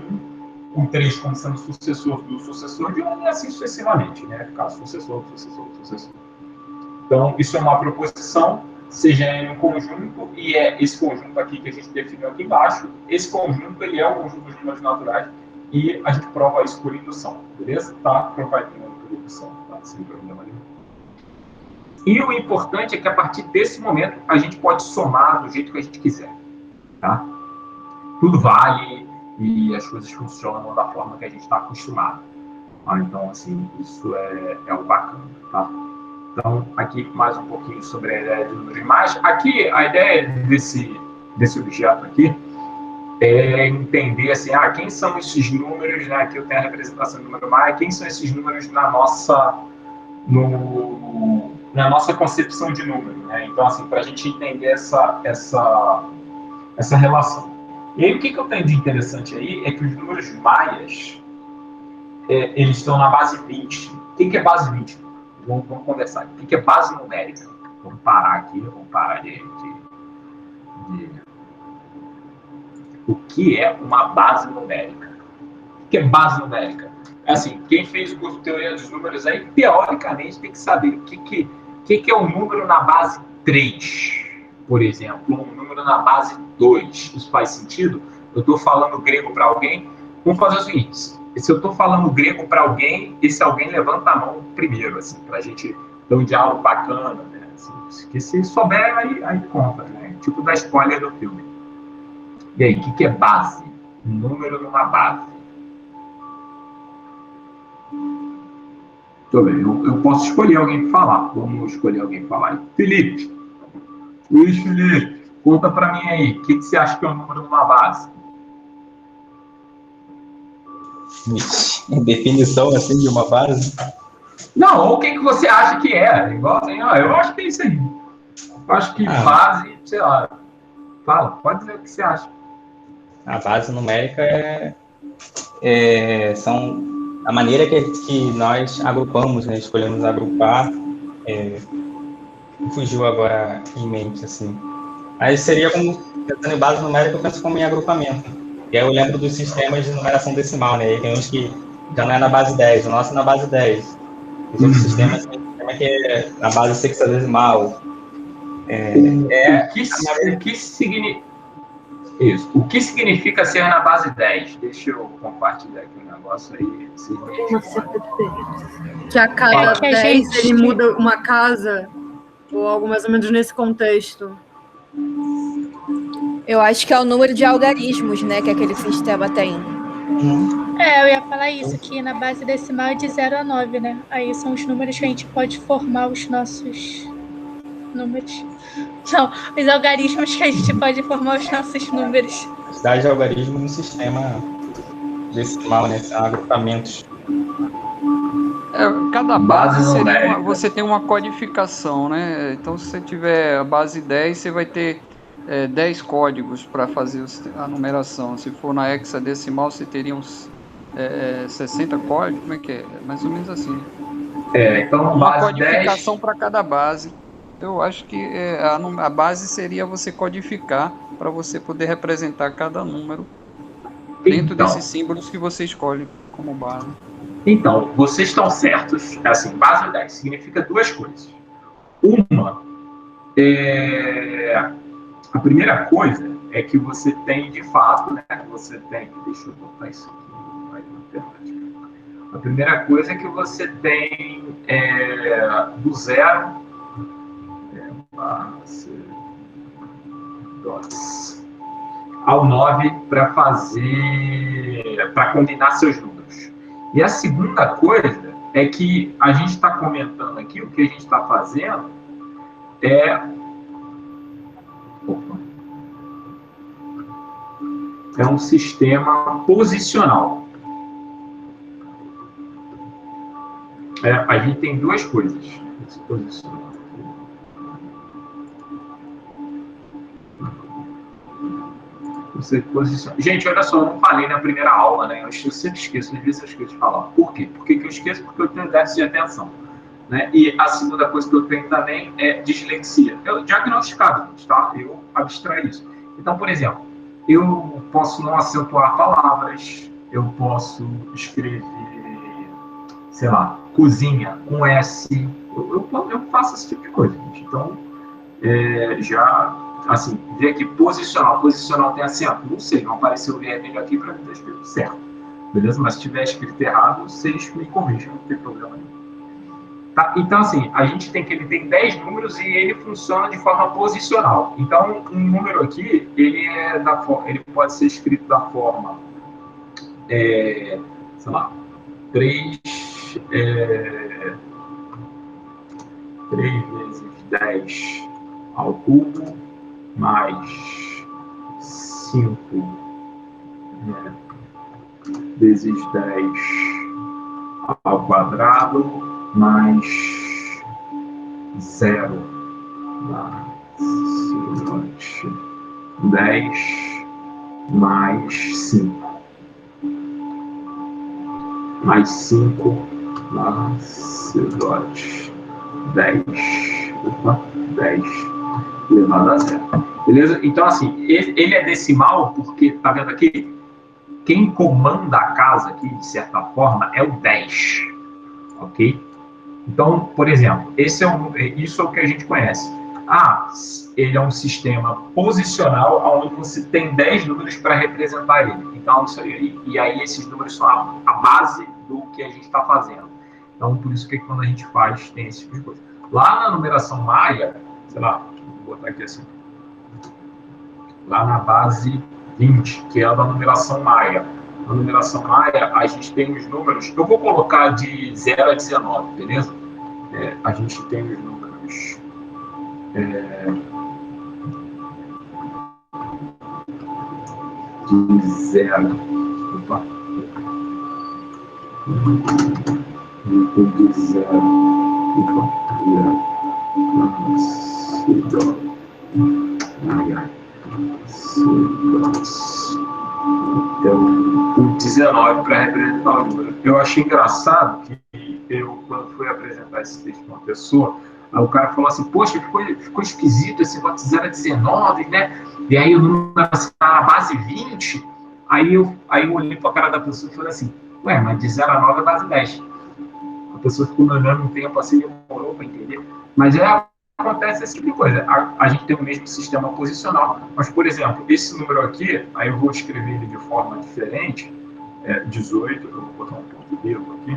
o 3 como sendo sucessor do sucessor de 1, e assim sucessivamente, né? Caso sucessor. Então, isso é uma proposição, seja em um conjunto, e é esse conjunto aqui que a gente definiu aqui embaixo. Esse conjunto, ele é um conjunto dos números naturais, e a gente prova isso por indução, beleza? Tá? Provado por indução, tá? Sem problema nenhum. E o importante é que, a partir desse momento, a gente pode somar do jeito que a gente quiser, tá? Tudo vale e as coisas funcionam da forma que a gente está acostumado. Tá? Então, assim, isso é o bacana, tá? Então, aqui mais um pouquinho sobre a ideia de números mais. Aqui, a ideia desse objeto aqui é entender, assim, quem são esses números, né? Aqui eu tenho a representação do número mais, quem são esses números na nossa concepção de número, né? Então, assim, para a gente entender essa relação. E aí, o que eu tenho de interessante aí é que os números maias, eles estão na base 20. O que é base 20? Vamos conversar. O que é base numérica? Vamos parar aqui, vamos parar de... O que é uma base numérica? O que é base numérica? Assim, quem fez o curso de teoria dos números aí, teoricamente, tem que saber o que é um número na base 3, por exemplo, um número na base 2. Isso faz sentido? Eu estou falando grego para alguém? Vamos fazer o seguinte: se eu estou falando grego para alguém, esse alguém levanta a mão primeiro, assim, para a gente ter um diálogo bacana, né? Assim, que se souber, aí conta, né? Tipo da spoiler do filme. E aí, o que é base? Um número numa base. Muito bem, eu posso escolher alguém para falar. Vamos escolher alguém para falar. Felipe. Luiz Felipe, conta para mim aí. O que você acha que é um número numa base? Definição assim de uma base? Não, ou o que você acha que é? Igual assim, eu acho que é isso aí. Eu acho que base, sei lá. Fala, pode dizer o que você acha. A base numérica são a maneira que nós agrupamos, né? Escolhemos agrupar. Fugiu agora em mente, assim. Aí seria como, pensando em base numérica, eu penso como em agrupamento. E aí eu lembro dos sistemas de numeração decimal, né? E tem uns que já não é na base 10, o nosso é na base 10. Os outros sistemas tem um sistema que é na base sexagesimal. O que significa ser na base 10? Deixa eu compartilhar aqui um negócio aí. Que a cada 10 ele muda uma casa, ou algo mais ou menos nesse contexto. Eu acho que é o número de algarismos, né, que aquele sistema tem. Eu ia falar isso, que na base decimal é de 0 a 9, né? Aí são os números que a gente pode formar os nossos números. Não, os algarismos que a gente pode formar os nossos números. A quantidade de algarismos no sistema decimal, né? São agrupamentos. Cada base você tem uma codificação, né? Então, se você tiver a base 10, você vai ter 10 códigos para fazer a numeração. Se for na hexadecimal, você teria uns 60 códigos. Como é que é? Mais ou menos assim. Então, uma codificação para cada base. Eu acho que a base seria você codificar para você poder representar cada número dentro desses símbolos que você escolhe como base. Então, vocês estão certos. Assim, base 10 significa duas coisas. Uma, a primeira coisa é que você tem, de fato, né? Você tem... Deixa eu botar isso aqui. A primeira coisa é que você tem do 0... ao 9 para combinar seus números. E a segunda coisa é que a gente está comentando aqui, o que a gente está fazendo é um sistema posicional. A gente tem duas coisas. Esse posicional. Você posiciona. Gente, olha só, eu não falei na primeira aula, né? Eu sempre esqueço, às vezes eu esqueço de falar. Por quê? Por que eu esqueço? Porque eu tenho déficit de atenção. né? E a segunda coisa que eu tenho também é dislexia. Eu diagnosticado, tá? Eu abstraio isso. Então, por exemplo, eu posso não acentuar palavras, eu posso escrever, sei lá, cozinha com S, eu faço esse tipo de coisa, gente. Então, já, assim, ver aqui, posicional tem acento? Não sei, não apareceu o vermelho aqui para mim estar escrito certo, beleza? Mas se tiver escrito errado, vocês me corrijam, não tem problema nenhum. Tá? Então, assim, a gente tem que ele tem 10 números e ele funciona de forma posicional. Então, um número aqui, ele pode ser escrito da forma, sei lá, 3 vezes 10 ao cubo, mais 5 vezes 10 ao quadrado, mais 0 10 mais 5. Mais 5 Macedote 10 elevado a 0. Beleza? Então, assim, ele é decimal porque, tá vendo aqui? Quem comanda a casa aqui, de certa forma, é o 10. Ok? Então, por exemplo, isso é o que a gente conhece. Ele é um sistema posicional onde você tem 10 números para representar ele. Então, isso aí, e aí esses números são a base do que a gente está fazendo. Então, por isso que quando a gente faz, tem esse tipo de coisa. Lá na numeração maia, sei lá, vou botar aqui assim, lá na base 20, que é a da numeração maia. Na numeração maia, a gente tem os números, eu vou colocar de 0 a 19, beleza? A gente tem os números de 0, de 0, então, o 19 para representar o número. Eu achei engraçado que quando fui apresentar esse texto para uma pessoa, aí o cara falou assim, poxa, ficou esquisito esse negócio de 0 a 19, né? E aí o número está na base 20. Aí eu olhei para a cara da pessoa e falei assim, ué, mas de 0 a 9 é base 10. A pessoa ficou me olhando um tempo assim, demorou para entender. Mas acontece esse tipo de coisa. A gente tem o mesmo sistema posicional, mas, por exemplo, esse número aqui, aí eu vou escrever ele de forma diferente, 18, eu vou botar um ponto dedo aqui.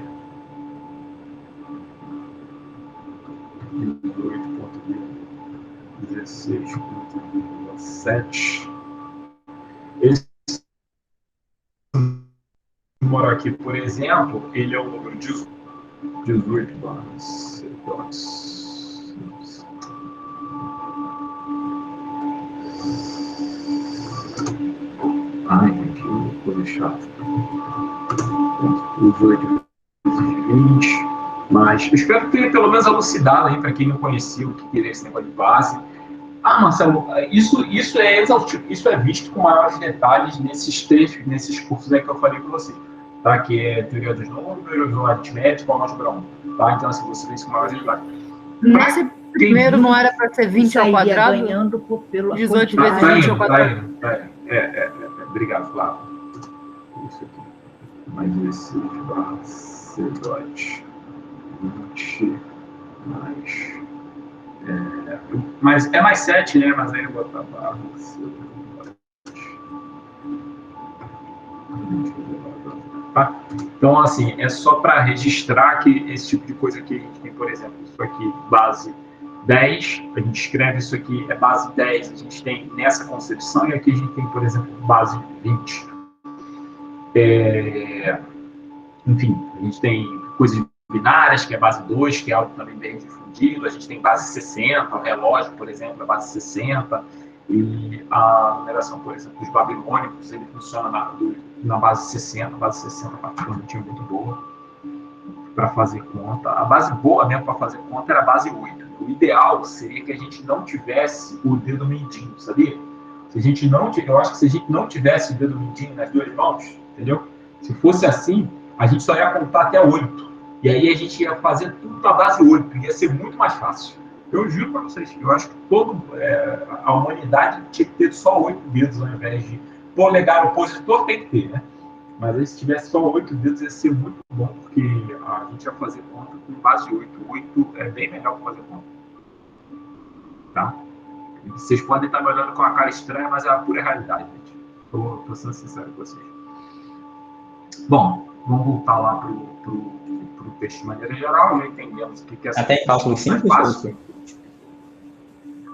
18.16.7. Esse número aqui, por exemplo, ele é o número 18 barras. Ai, que coisa chata. 18 vezes 20. Mas eu espero que tenha pelo menos elucidado aí para quem não conhecia o que era esse negócio de base. Marcelo, isso é exaustivo, isso é visto com maiores detalhes nesses cursos aí que eu falei para você, tá? Que é teoria dos números, o aritmético, álgebra 1, tá? Então, assim, você vê isso com maiores detalhes. Nesse primeiro não era para ser 20 ao quadrado? Ganhando pelo 18 vezes 20 ao quadrado. Obrigado, Flávio. Isso aqui. Mais esse barra C-dot 20 mais... mas é mais 7, né? Mas aí eu vou botar barra C-dot. Tá? Então, assim, é só para registrar que esse tipo de coisa aqui a gente tem, por exemplo, isso aqui, base 10, a gente escreve isso aqui, é base 10, a gente tem nessa concepção, e aqui a gente tem, por exemplo, base 20. Enfim, a gente tem coisas binárias, que é base 2, que é algo também bem difundido, a gente tem base 60, o relógio, por exemplo, é base 60, e a numeração, por exemplo, dos babilônicos, ele funciona na base 60, a base 60 particularmente é muito boa para fazer conta. A base boa mesmo para fazer conta era a base 8. O ideal seria que a gente não tivesse o dedo mindinho, sabia? Eu acho que se a gente não tivesse o dedo mindinho nas duas mãos, entendeu? Se fosse assim, a gente só ia contar até 8. E aí a gente ia fazer tudo na base 8, ia ser muito mais fácil. Eu juro para vocês, eu acho que a humanidade tinha que ter só 8 dedos ao invés de polegar opositor, tem que ter, né? Mas aí, se tivesse só 8 dedos, ia ser muito bom, porque a gente ia fazer conta com base 8. 8 é bem melhor que fazer conta. Tá? Vocês podem estar me olhando com uma cara estranha, mas é a pura realidade, gente. Estou sendo sincero com vocês. Bom, vamos voltar lá para o texto de maneira geral, já entendemos o que é essa. Até em cálculos simples?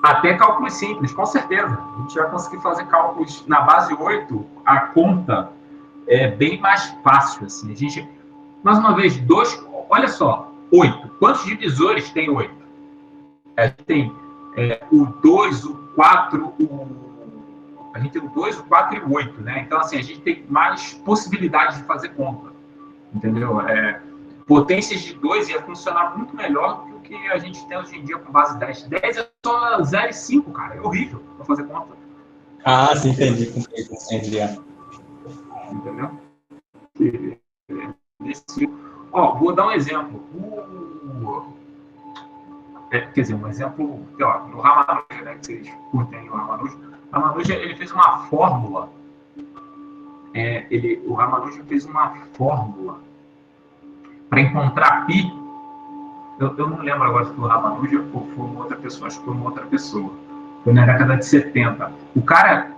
Até cálculos simples, com certeza. A gente vai conseguir fazer cálculos na base 8, a conta é bem mais fácil. Assim. A gente, mais uma vez, olha só, 8. Quantos divisores tem 8? A gente tem o 2, o 4, a gente tem o 2, o 4 e o 8, né? Então, assim, a gente tem mais possibilidades de fazer conta, entendeu? Potências de 2 ia funcionar muito melhor do que o que a gente tem hoje em dia com base 10. 10 é só 0 e 5, cara. É horrível para fazer conta. Ah, sim, entendi. Entendeu? Vou dar um exemplo. Quer dizer, um exemplo, no Ramanuja, né, que vocês curtem o Ramanuja. O Ramanuja, ele fez uma fórmula. O Ramanuja fez uma fórmula para encontrar π. Eu não lembro agora se foi o Ramanuja ou foi uma outra pessoa. Acho que foi uma outra pessoa. Foi na década de 70. O cara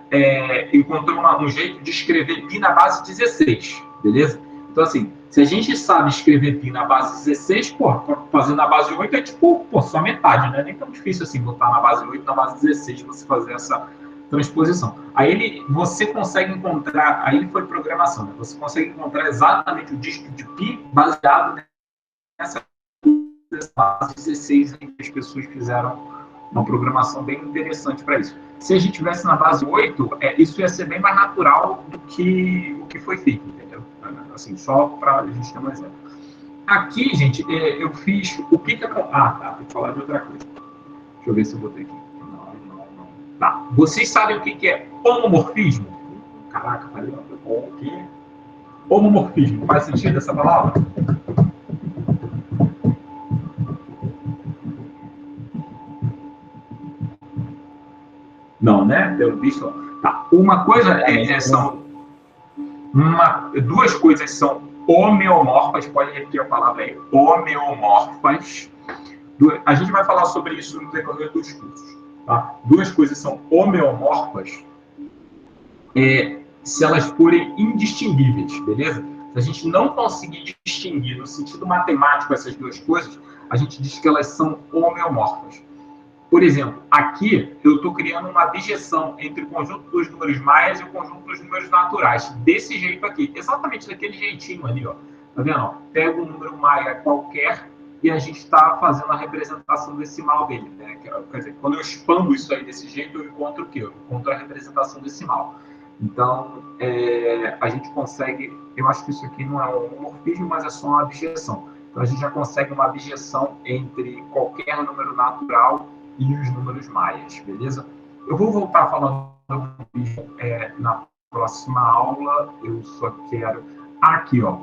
encontrou um jeito de escrever π na base 16, beleza? Então, assim, se a gente sabe escrever π na base 16, fazer na base 8 é tipo, só metade, né? Nem tão difícil assim botar na base 8, na base 16, você fazer essa transposição. Aí você consegue encontrar, aí ele foi programação, né? Você consegue encontrar exatamente o dígito de π baseado nessa base 16 em que as pessoas fizeram uma programação bem interessante para isso. Se a gente tivesse na base 8, isso ia ser bem mais natural do que o que foi feito, entendeu? Assim, só para a gente ter um exemplo. Aqui, gente, eu fiz o que tem que falar de outra coisa. Deixa eu ver se eu botei aqui. Não. Tá. Vocês sabem o que é homomorfismo? Caraca, falei o quê? Homomorfismo. Faz sentido essa palavra? Não, né? Pelo visto. Tá. Uma coisa duas coisas são homeomorfas, pode repetir a palavra aí, homeomorfas. A gente vai falar sobre isso no decorrer dos cursos. Tá? Duas coisas são homeomorfas se elas forem indistinguíveis, beleza? Se a gente não conseguir distinguir no sentido matemático essas duas coisas, a gente diz que elas são homeomorfas. Por exemplo, aqui eu estou criando uma bijeção entre o conjunto dos números maias e o conjunto dos números naturais. Desse jeito aqui, exatamente daquele jeitinho ali, ó. Tá vendo? Pega um número maia qualquer e a gente está fazendo a representação decimal dele, né? Quer dizer, quando eu expando isso aí desse jeito, eu encontro o quê? Eu encontro a representação decimal. Então, a gente consegue... Eu acho que isso aqui não é um homomorfismo, mas é só uma bijeção. Então, a gente já consegue uma bijeção entre qualquer número natural e os números maias, beleza? Eu vou voltar falando na próxima aula. Eu só quero... Aqui, ó.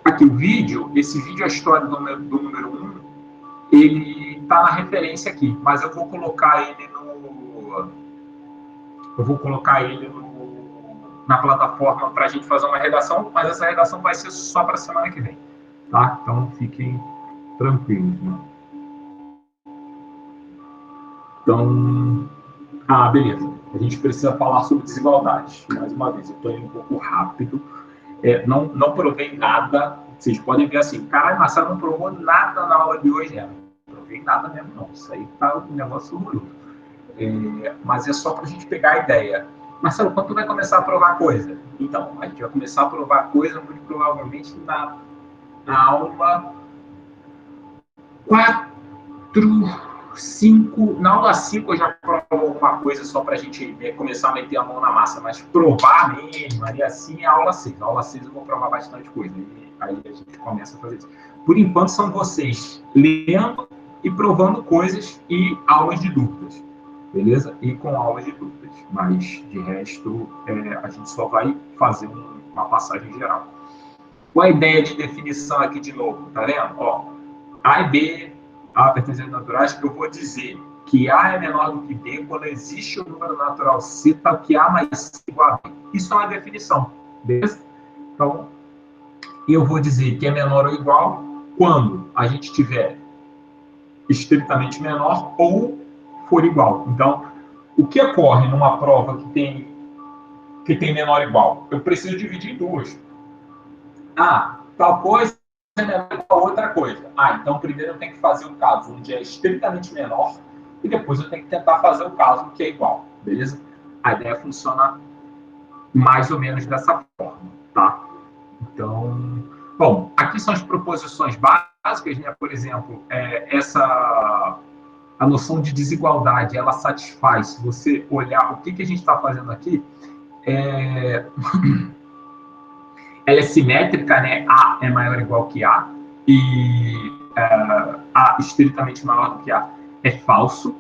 Aqui o vídeo, esse vídeo, a história do número 1, ele está na referência aqui, mas eu vou colocar ele na plataforma para a gente fazer uma redação, mas essa redação vai ser só para a semana que vem, tá? Então fiquem tranquilos, né? Então, beleza. A gente precisa falar sobre desigualdades. Mais uma vez, eu estou indo um pouco rápido. Não provei nada. Vocês podem ver assim, caralho, Marcelo não provou nada na aula de hoje. Não provei nada mesmo, não. Isso aí tá um negócio horroroso. Mas é só para a gente pegar a ideia. Marcelo, quando tu vai começar a provar coisa? Então, a gente vai começar a provar coisa muito provavelmente na aula 4, 5. Na aula 5 eu já provo alguma coisa só para a gente começar a meter a mão na massa, mas provar mesmo, aí assim é a aula 6. Na aula 6 eu vou provar bastante coisa, e aí a gente começa a fazer isso. Por enquanto são vocês lendo e provando coisas e aulas de dúvidas, beleza? E com aulas de dúvidas, mas de resto a gente só vai fazer uma passagem geral. Qual a ideia de definição aqui de novo? Tá vendo? Ó, A e B, A pertencentes naturais, eu vou dizer que A é menor do que B quando existe o número natural C, tal que A mais C igual a B. Isso é uma definição, beleza? Então, eu vou dizer que é menor ou igual quando a gente tiver estritamente menor ou for igual. Então, o que ocorre numa prova que tem menor ou igual? Eu preciso dividir em duas. Tal coisa é menor ou igual a outra coisa. Então primeiro eu tenho que fazer o caso onde é estritamente menor e depois eu tenho que tentar fazer o caso que é igual, beleza? A ideia funciona mais ou menos dessa forma, tá? Então, bom, aqui são as proposições básicas, né? Por exemplo, a noção de desigualdade, ela satisfaz, se você olhar o que a gente está fazendo aqui, ela é simétrica, né? A é maior ou igual que A, e A estritamente maior do que A é falso.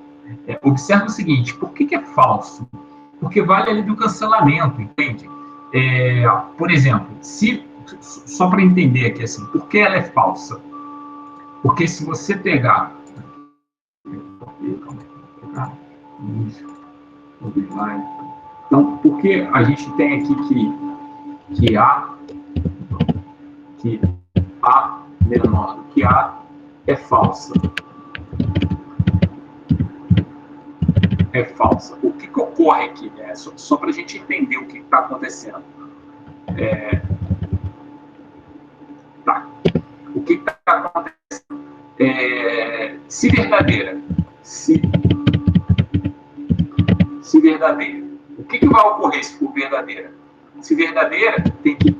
Observe o seguinte, por que é falso? Porque vale ali do cancelamento, entende? Por exemplo, só para entender aqui, assim, por que ela é falsa? Porque se você pegar... Então, porque a gente tem aqui que A menor do que A é falsa. É falsa. O que ocorre aqui, né? Só para a gente entender o que está acontecendo. O que está acontecendo? Se verdadeira. Se verdadeira. O que vai ocorrer se for verdadeira? Se verdadeira, tem que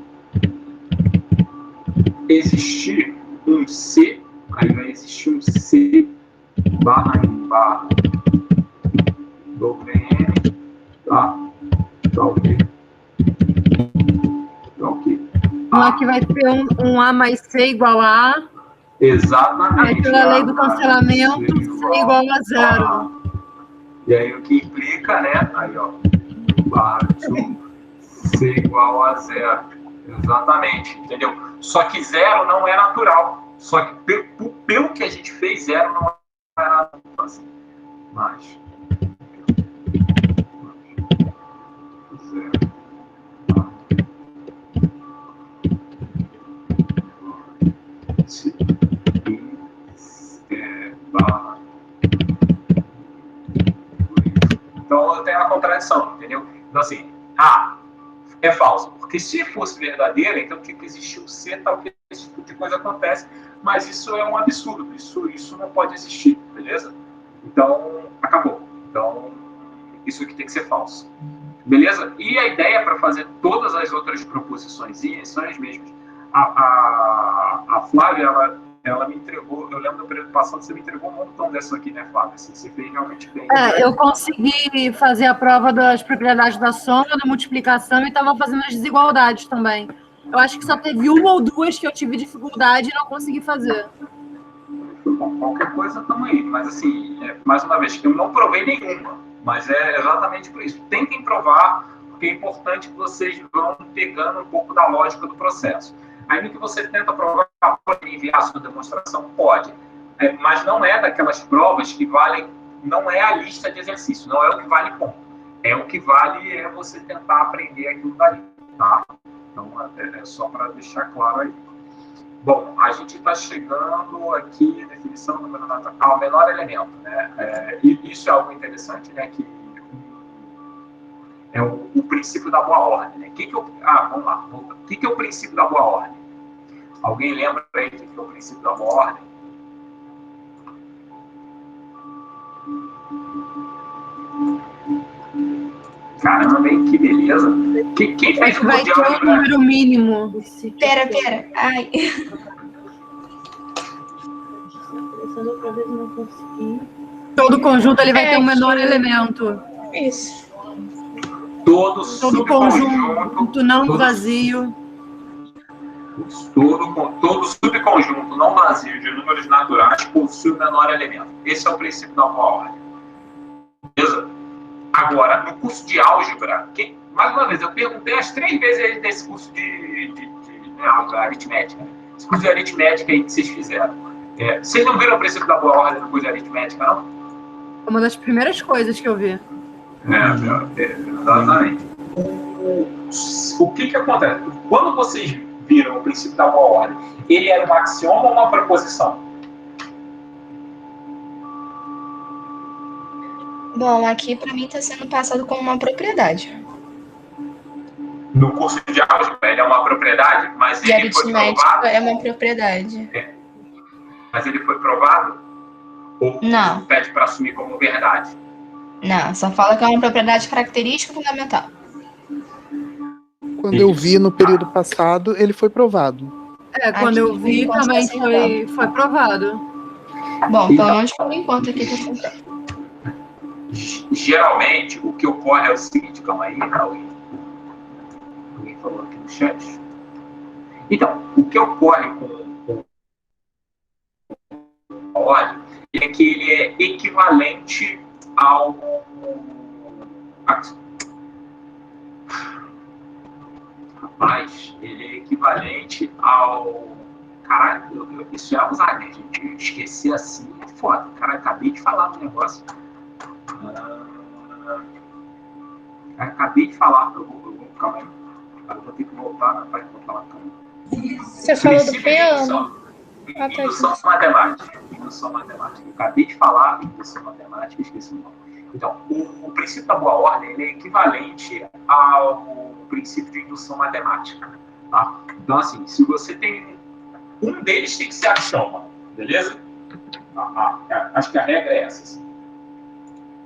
existir um C, aí vai existir um C barra em barra do VM, tá? Ok. Aqui vai ter um A mais C igual a A. Exatamente. Aí pela lei do cancelamento, C igual a 0. E aí o que implica, né? Aí, ó, barra C igual a 0. Exatamente, entendeu? Só que 0 não é natural. Só que pelo que a gente fez, 0 não é natural. Assim. Mas... 0. Então eu tenho uma contradição, entendeu? Então assim, é falso, porque se fosse verdadeira, então tinha que existir o C, tal que esse tipo de coisa acontece, mas isso é um absurdo, isso não pode existir, beleza? Então, acabou. Então, isso aqui tem que ser falso. Beleza? E a ideia para fazer todas as outras proposições são as mesmas. A Flávia, ela me entregou, eu lembro do período passado, você me entregou um montão dessa aqui, né, Flávia? Assim, você fez realmente bem. Eu consegui fazer a prova das propriedades da soma, da multiplicação e estava fazendo as desigualdades também. Eu acho que só teve uma ou duas que eu tive dificuldade e não consegui fazer. Qualquer coisa, estamos aí. Mas, assim, mais uma vez, eu não provei nenhuma, mas é exatamente por isso. Tentem provar, porque é importante que vocês vão pegando um pouco da lógica do processo. Aí no que você tenta provar, pode enviar a sua demonstração? Pode. Mas não é daquelas provas que valem, não é a lista de exercícios, não é o que vale ponto. O que vale você tentar aprender aquilo dali, tá? Então, é só para deixar claro aí. Bom, a gente está chegando aqui, definição do número natural, ao menor elemento, né? E isso é algo interessante, né? Que é o princípio da boa ordem, né? Vamos lá. O que é o princípio da boa ordem? Alguém lembra aí o que é o princípio da boa ordem? Caramba, hein? Que beleza. Quem fez o vai ter um número mínimo. Pera. Ai. Todo conjunto ele vai ter um menor elemento. Isso. Todo conjunto não vazio. Todo subconjunto não vazio de números naturais possui o menor elemento. Esse é o princípio da boa ordem. Beleza? Agora, no curso de álgebra, mais uma vez, eu perguntei as 3 vezes desse curso de a aritmética. Esse curso de aritmética aí que vocês fizeram. Vocês não viram o princípio da boa ordem no curso de aritmética, não? É uma das primeiras coisas que eu vi. Exatamente. O que acontece? Quando vocês viram o princípio da boa ordem, ele era um axioma ou uma proposição? Bom, aqui para mim está sendo passado como uma propriedade. No curso de álgebra ele é uma propriedade, mas E ele foi aritmética provado? é uma propriedade. Mas ele foi provado? Ou Não. pede para assumir como verdade? Não, só fala que é uma propriedade característica fundamental. Quando eu vi no período passado, ele foi provado. Quando eu vi também foi provado. Bom, pelo menos por enquanto aqui está sendo provado. Geralmente, o que ocorre é o seguinte, calma aí, alguém falou aqui no chat. Então, o que ocorre com a ordem é que ele é equivalente ao... Rapaz, ele é equivalente ao... Caralho, isso é Alzheimer, gente. Esquecer assim é foda. Cara, acabei de falar do negócio. Acabei de falar. Calma aí. Eu vou ter que voltar na página para falar. Você falou do piano? Indução matemática. Indução matemática. Eu acabei de falar indução matemática, esqueci o nome. Então, o princípio da boa ordem ele é equivalente ao princípio de indução matemática. Tá? Então, assim, se você tem... Um deles tem que ser axioma, beleza? Acho que a regra é essa. Assim.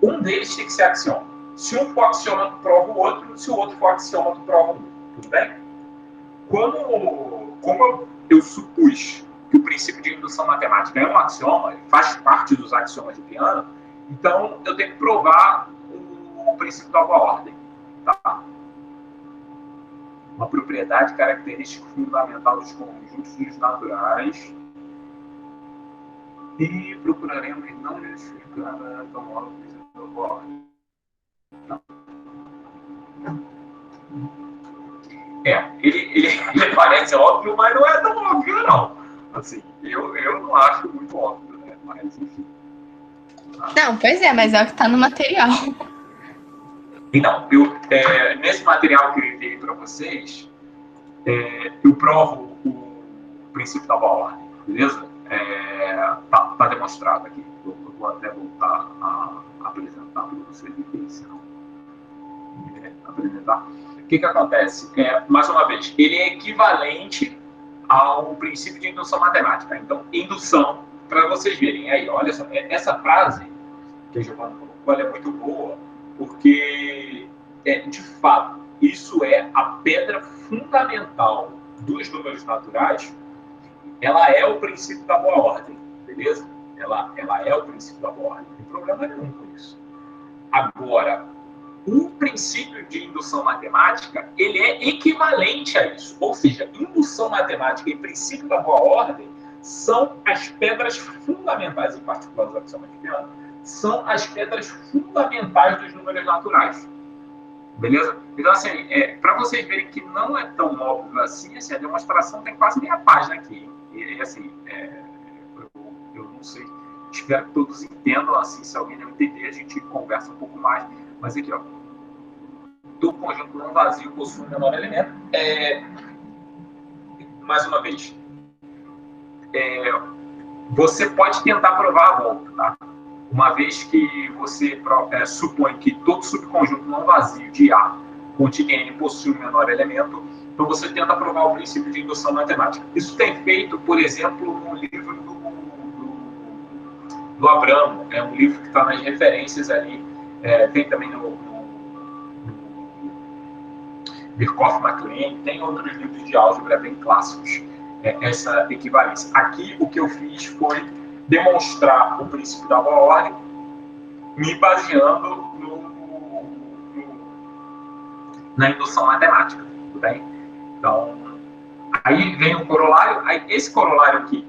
Um deles tem que ser axioma. Se um for axioma, tu prova o outro. Se o outro for axioma, tu prova um. Tudo bem? Como eu supus que o princípio de indução matemática é um axioma, faz parte dos axiomas de Peano, então eu tenho que provar o princípio da boa ordem. Tá? Uma propriedade característica fundamental dos conjuntos naturais e procuraremos não justificar tão logo o princípio da boa ordem. Tá. Ele parece óbvio, mas não é tão óbvio, não. Assim, eu não acho muito óbvio, né? Mas, enfim. Não, pois é, mas é o que está no material. Então, nesse material que eu enviei para vocês, eu provo o princípio da boa ordem, beleza? Tá demonstrado aqui. Eu vou até voltar a apresentar para vocês apresentar. O que acontece? Mais uma vez, ele é equivalente ao princípio de indução matemática. Então, indução, para vocês verem aí, olha só, essa frase que a Giovana colocou, ela é muito boa, porque, de fato, isso é a pedra fundamental dos números naturais, ela é o princípio da boa ordem, beleza? Ela é o princípio da boa ordem, não tem problema nenhum com isso. Agora, o princípio de indução matemática, ele é equivalente a isso. Ou seja, indução matemática e princípio da boa ordem são as pedras fundamentais, em particular os axiomas de Peano, são as pedras fundamentais dos números naturais. Beleza? Então, assim, para vocês verem que não é tão óbvio assim, a demonstração tem quase meia página aqui. E assim, eu não sei, espero que todos entendam, assim, se alguém não entender, a gente conversa um pouco mais. Mas aqui, ó, do conjunto não vazio possui um menor elemento. Mais uma vez, você pode tentar provar a volta, tá? Uma vez que você supõe que todo subconjunto não vazio de A contém N possui um menor elemento, então você tenta provar o princípio de indução matemática. Isso tem feito, por exemplo, no livro do Abramo, é um livro que está nas referências ali, tem também no Birkhoff-MacLean, tem outros livros de álgebra bem clássicos, essa equivalência. Aqui, o que eu fiz foi demonstrar o princípio da boa ordem, me baseando na indução matemática, tudo bem? Então, aí vem o corolário. Aí, esse corolário aqui,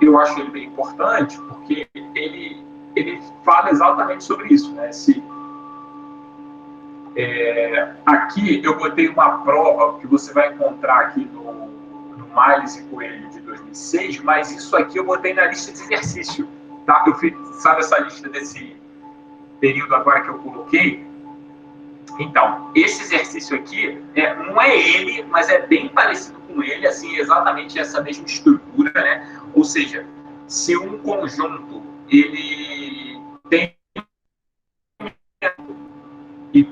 eu acho ele bem importante, porque ele fala exatamente sobre isso, né? Aqui eu botei uma prova que você vai encontrar aqui no Miles e Coelho de 2006, mas isso aqui eu botei na lista de exercício. Tá? Eu fiz, sabe essa lista desse período agora que eu coloquei? Então, esse exercício aqui não é ele, mas é bem parecido com ele, assim, exatamente essa mesma estrutura, né? Ou seja, se um conjunto ele tem e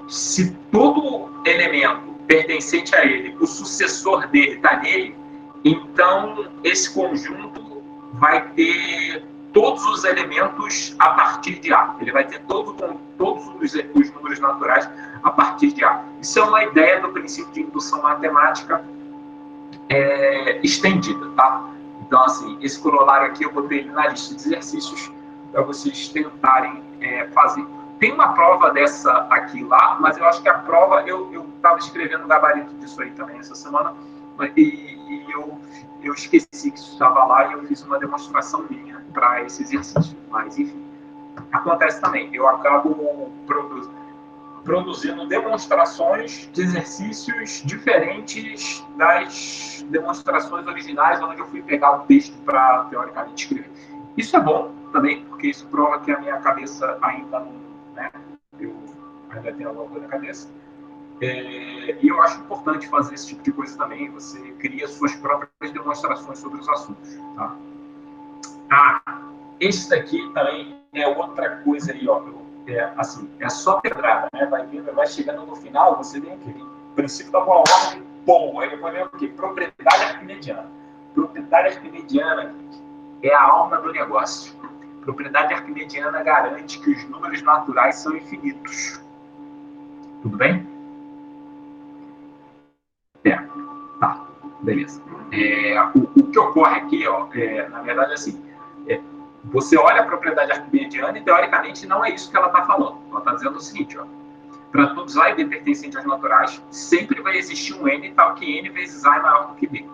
se todo elemento pertencente a ele, o sucessor dele está nele, então esse conjunto vai ter todos os elementos a partir de A. Ele vai ter todos os números naturais a partir de A. Isso é uma ideia do princípio de indução matemática estendida, tá? Então, assim, esse corolário aqui eu botei ele na lista de exercícios para vocês tentarem fazer. Tem uma prova dessa aqui lá, mas eu acho que a prova, eu estava escrevendo um gabarito disso aí também essa semana, e eu esqueci que isso estava lá e eu fiz uma demonstração minha para esse exercício. Mas, enfim, acontece também. Eu acabo produzindo demonstrações de exercícios diferentes das demonstrações originais, onde eu fui pegar o texto para, teoricamente, escrever. Isso é bom também, porque isso prova que a minha cabeça ainda não... Né? Eu ainda tenho alguma coisa na cabeça. E eu acho importante fazer esse tipo de coisa também. Você cria suas próprias demonstrações sobre os assuntos. Tá? Esse daqui também é outra coisa aí, ó. Assim, é só pedrada, né? Vai chegando no final, você vem aqui. Princípio da boa ordem, bom. Aí depois vem o quê? Propriedade arquimediana. Propriedade arquimediana é a alma do negócio. Propriedade arquimediana garante que os números naturais são infinitos. Tudo bem? Tá, beleza. O que ocorre aqui, ó, na verdade, assim, você olha a propriedade arquimediana e, teoricamente, não é isso que ela está falando. Ela está dizendo o seguinte, ó, para todos A e B pertencentes aos naturais, sempre vai existir um N tal que N vezes A é maior do que B.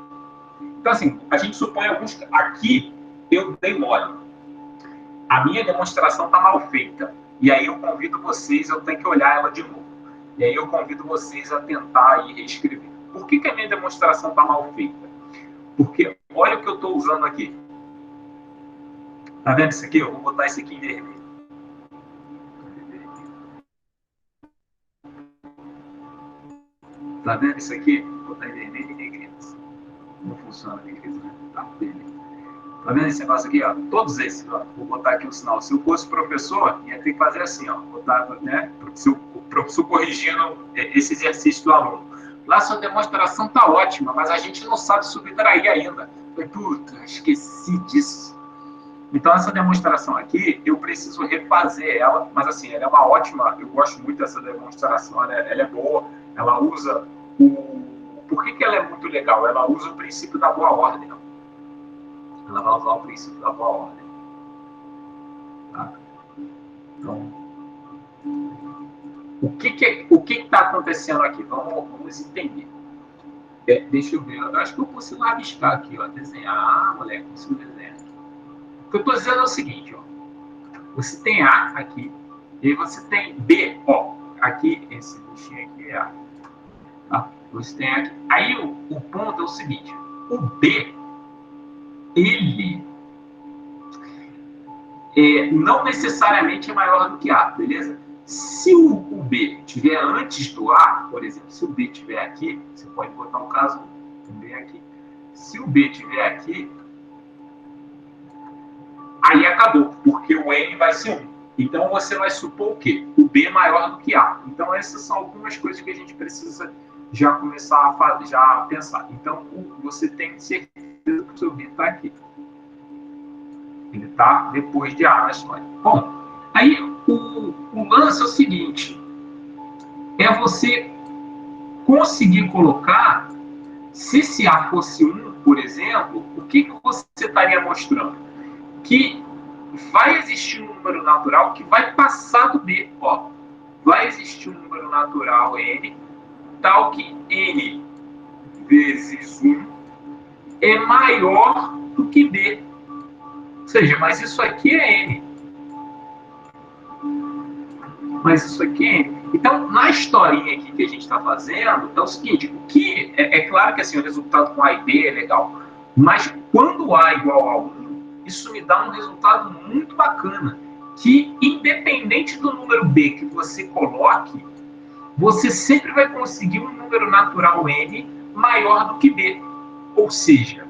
Então, assim, a gente supõe alguns... Aqui, eu dei mole. A minha demonstração está mal feita. E aí eu convido vocês, eu tenho que olhar ela de novo. E aí eu convido vocês a tentar e reescrever. Por que a minha demonstração está mal feita? Porque olha o que eu estou usando aqui. Tá vendo isso aqui? Eu vou botar isso aqui em vermelho. Tá vendo isso aqui? Vou botar em vermelho e negrito. Não funciona negrito, né? Tá, beleza. Tá vendo esse negócio aqui, ó? Todos esses, ó. Vou botar aqui o sinal. Se eu fosse professor, ia ter que fazer assim, ó. Botar, né? O professor corrigindo esse exercício do aluno. Lá sua demonstração tá ótima, mas a gente não sabe subtrair ainda. Falei, puta, esqueci disso. Então, essa demonstração aqui, eu preciso refazer ela, mas assim, ela é uma ótima, eu gosto muito dessa demonstração, ela é boa, ela usa Por que ela é muito legal? Ela usa o princípio da boa ordem, não? Ela vai usar o princípio da boa ordem. Tá? Então, o que está acontecendo aqui? Vamos entender. Deixa eu ver. Eu acho que eu consigo rabiscar aqui, ó, desenhar. Ah, moleque, consigo desenhar. O que eu estou dizendo é o seguinte, ó. Você tem A aqui, e aí você tem B, ó. Aqui, esse bichinho aqui é A. Tá? Você tem aqui. Aí o ponto é o seguinte: o B, ele não necessariamente é maior do que A, beleza? Se o B estiver antes do A, por exemplo, se o B estiver aqui, você pode botar um caso do B aqui. Se o B estiver aqui, aí acabou, porque o N vai ser 1. Então você vai supor o quê? O B é maior do que A. Então essas são algumas coisas que a gente precisa já começar a fazer, já a pensar. Então você tem certeza que o seu B está aqui. Ele está depois de A na história. Bom, aí o lance é o seguinte: é você conseguir colocar, se esse A fosse 1, por exemplo, o que você estaria mostrando? Que vai existir um número natural que vai passar do B. Ó, vai existir um número natural N, tal que N vezes 1 é maior do que B. Ou seja, mas isso aqui é N. Mas isso aqui é N. Então, na historinha aqui que a gente está fazendo, é o seguinte, o que é claro que assim, o resultado com A e B é legal, mas quando A é igual a 1, isso me dá um resultado muito bacana, que independente do número B que você coloque, você sempre vai conseguir um número natural N maior do que B. Ou seja,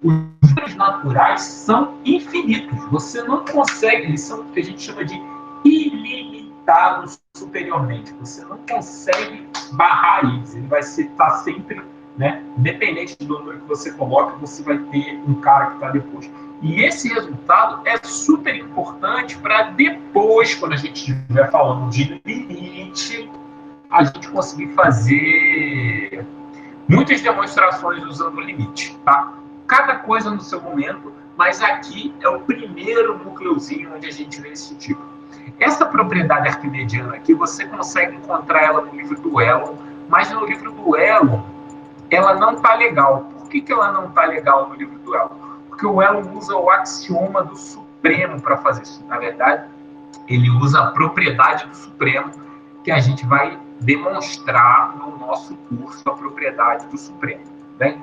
os números naturais são infinitos. Você não consegue, eles são o que a gente chama de ilimitados superiormente. Você não consegue barrar eles. Ele vai estar sempre, né, independente do número que você coloca, você vai ter um cara que está depois. E esse resultado é super importante para depois, quando a gente estiver falando de limite, a gente conseguir fazer muitas demonstrações usando o limite, tá? Cada coisa no seu momento, mas aqui é o primeiro núcleozinho onde a gente vê esse tipo. Essa propriedade arquimediana aqui, você consegue encontrar ela no livro do Elon, mas no livro do Elon, ela não tá legal. Por que ela não tá legal no livro do Elon? Porque o Elon usa o axioma do supremo para fazer isso. Na verdade, ele usa a propriedade do supremo, que a gente vai demonstrar no nosso curso a propriedade do supremo. Bem,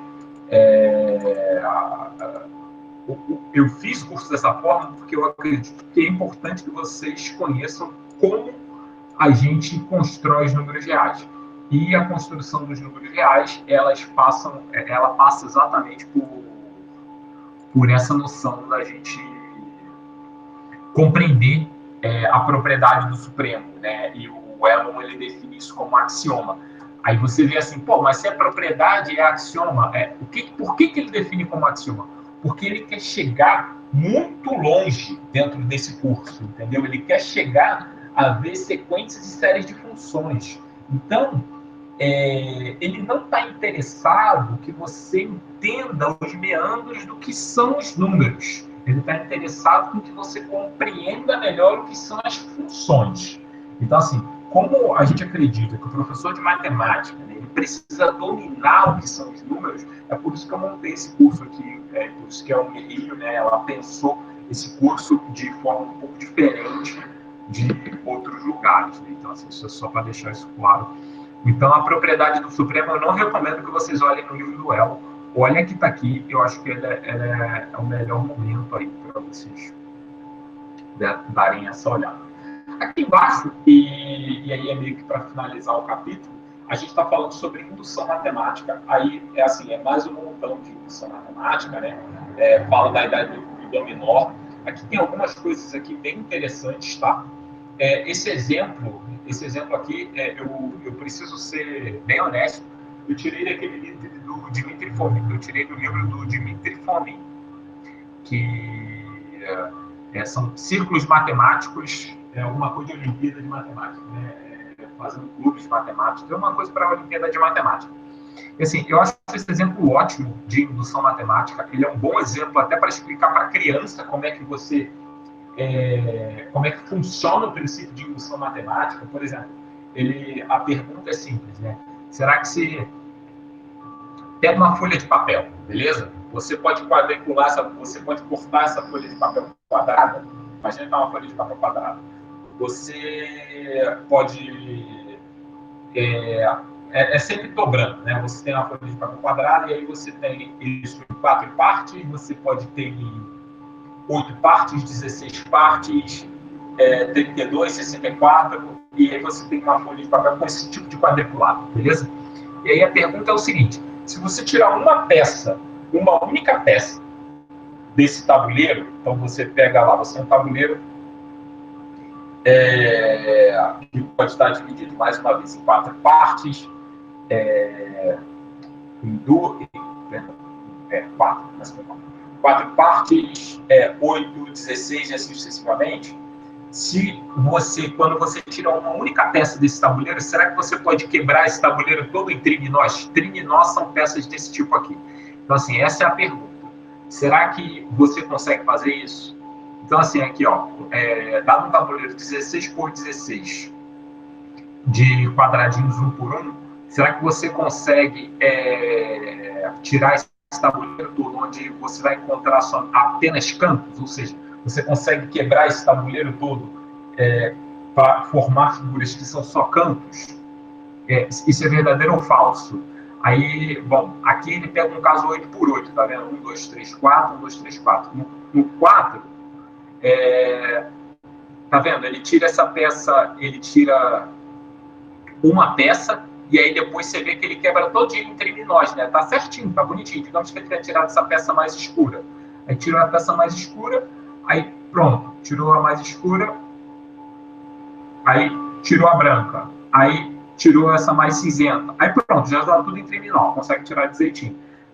eu fiz o curso dessa forma porque eu acredito que é importante que vocês conheçam como a gente constrói os números reais. E a construção dos números reais, ela passa exatamente por essa noção da gente compreender a propriedade do supremo, né? E o Elon, ele define isso como axioma. Aí você vê assim, pô, mas se a propriedade é axioma, por que ele define como axioma? Porque ele quer chegar muito longe dentro desse curso, entendeu? Ele quer chegar a ver sequências e séries de funções. Então, ele não está interessado que você entenda os meandros do que são os números. Ele está interessado em que você compreenda melhor o que são as funções. Então, assim, como a gente acredita que o professor de matemática, né, ele precisa dominar o que são os números, é por isso que eu montei esse curso aqui, por isso que a Unirio, né, ela pensou esse curso de forma um pouco diferente de outros lugares. Né? Então, assim, isso é só para deixar isso claro. Então, a propriedade do Supremo, eu não recomendo que vocês olhem no livro do Elon. Olha que está aqui, eu acho que ela é o melhor momento aí para vocês darem essa olhada. Aqui embaixo, e aí é meio que para finalizar o capítulo, a gente está falando sobre indução matemática. Aí é mais um montão de indução matemática, né? Fala da idade do dominó. Aqui tem algumas coisas aqui bem interessantes, tá? Esse exemplo aqui, eu preciso ser bem honesto, eu tirei daquele livro do Dmitry Fomin, eu tirei do livro do Dmitry Fomin, que são círculos matemáticos, alguma coisa de Olimpíada de Matemática, né? Fazendo clubes de matemática, é uma coisa para a Olimpíada de Matemática. E, assim, eu acho esse exemplo ótimo de indução matemática, ele é um bom exemplo até para explicar para a criança como é que funciona o princípio de indução matemática. Por exemplo, a pergunta é simples, né? Será que você pega uma folha de papel, beleza? Você pode quadricular, você pode cortar essa folha de papel quadrada. Imagina que é uma folha de papel quadrada. Você pode... É sempre dobrando, né? Você tem uma folha de papel quadrada e aí você tem isso em 4 partes, você pode ter em 8 partes, 16 partes, 32, 64, e aí você tem uma folha de papel com esse tipo de quadriculado, beleza? E aí a pergunta é o seguinte, se você tirar uma única peça desse tabuleiro, então você pega lá, você tem um tabuleiro que pode estar dividido mais uma vez em 4 partes, quatro partes, 8, 16 e assim sucessivamente. Quando você tira uma única peça desse tabuleiro, será que você pode quebrar esse tabuleiro todo em trininós? Trininós são peças desse tipo aqui. Então, assim, essa é a pergunta. Será que você consegue fazer isso? Então, assim, aqui, ó, dado um tabuleiro 16 por 16 de quadradinhos 1 por 1, será que você consegue tirar esse tabuleiro todo, onde você vai encontrar apenas cantos? Ou seja, você consegue quebrar esse tabuleiro todo para formar figuras que são só cantos, isso é verdadeiro ou falso? Aí, bom, aqui ele pega um caso 8 por 8, tá vendo? 1, 2, 3, 4, 1, 2, 3, 4. No 4, tá vendo? Ele tira essa peça, ele tira uma peça, e aí depois você vê que ele quebra todinho em triminós, né? Tá certinho, tá bonitinho. Digamos que ele tenha tirado essa peça mais escura. Aí tirou a peça mais escura, aí pronto, tirou a mais escura, aí tirou a branca, aí tirou essa mais cinzenta, aí pronto, já está tudo em triminal, consegue tirar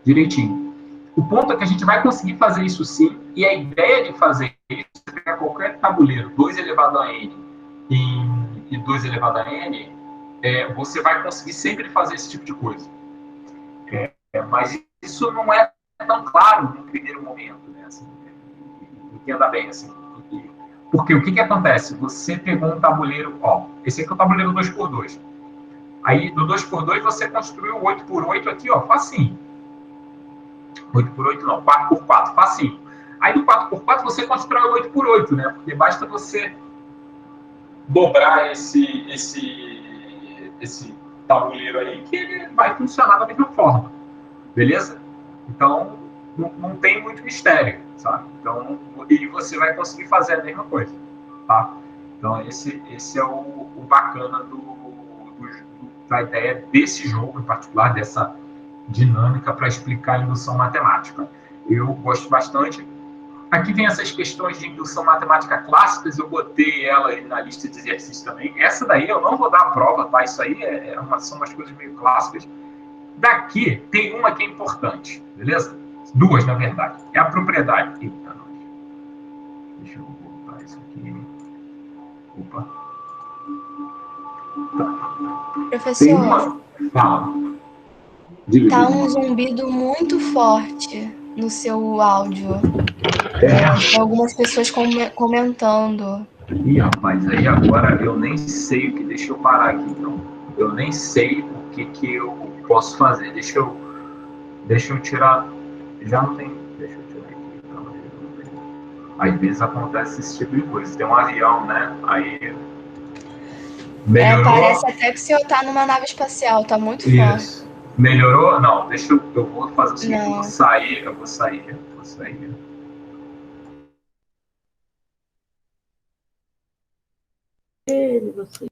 direitinho. O ponto é que a gente vai conseguir fazer isso sim, e a ideia de fazer isso, você pegar qualquer tabuleiro, 2 elevado a n e 2 elevado a n, você vai conseguir sempre fazer esse tipo de coisa. Mas isso não é tão claro no primeiro momento, né? Assim, entenda bem, assim. Porque o que acontece? Você pegou um tabuleiro, esse aqui é o tabuleiro 2x2. Aí, do 2x2, você construiu o 8x8 aqui, facinho. 8x8 não, 4x4, facinho. Aí, do 4x4, você constrói o 8x8, né? Porque basta você dobrar esse tabuleiro aí, que ele vai funcionar da mesma forma. Beleza? Então, não tem muito mistério, sabe? Então, e você vai conseguir fazer a mesma coisa, tá? Então, esse é o bacana da ideia desse jogo, em particular, dessa dinâmica para explicar a indução matemática. Eu gosto bastante. Aqui tem essas questões de indução matemática clássicas, eu botei ela aí na lista de exercícios também. Essa daí eu não vou dar a prova, tá? Isso aí são umas coisas meio clássicas. Daqui tem uma que é importante, beleza? Duas, na verdade. É a propriedade. Eita, deixa eu voltar isso aqui. Opa. Tá. Tem Professor, uma. Fala. Diga, tá diga. um zumbido muito forte no seu áudio. Tem É. algumas pessoas comentando. Ih, rapaz, aí agora eu nem sei o que. Deixa eu parar aqui, então. Eu nem sei o que eu posso fazer. Deixa eu tirar. Já não tem. Deixa eu tirar aqui. Então. Às vezes acontece esse tipo de coisa. Tem um avião, né? Aí. Melhorou? Parece até que o senhor tá numa nave espacial, tá muito forte. Isso. Melhorou? Não, eu vou fazer o seguinte, Não. eu vou sair. Ele, você.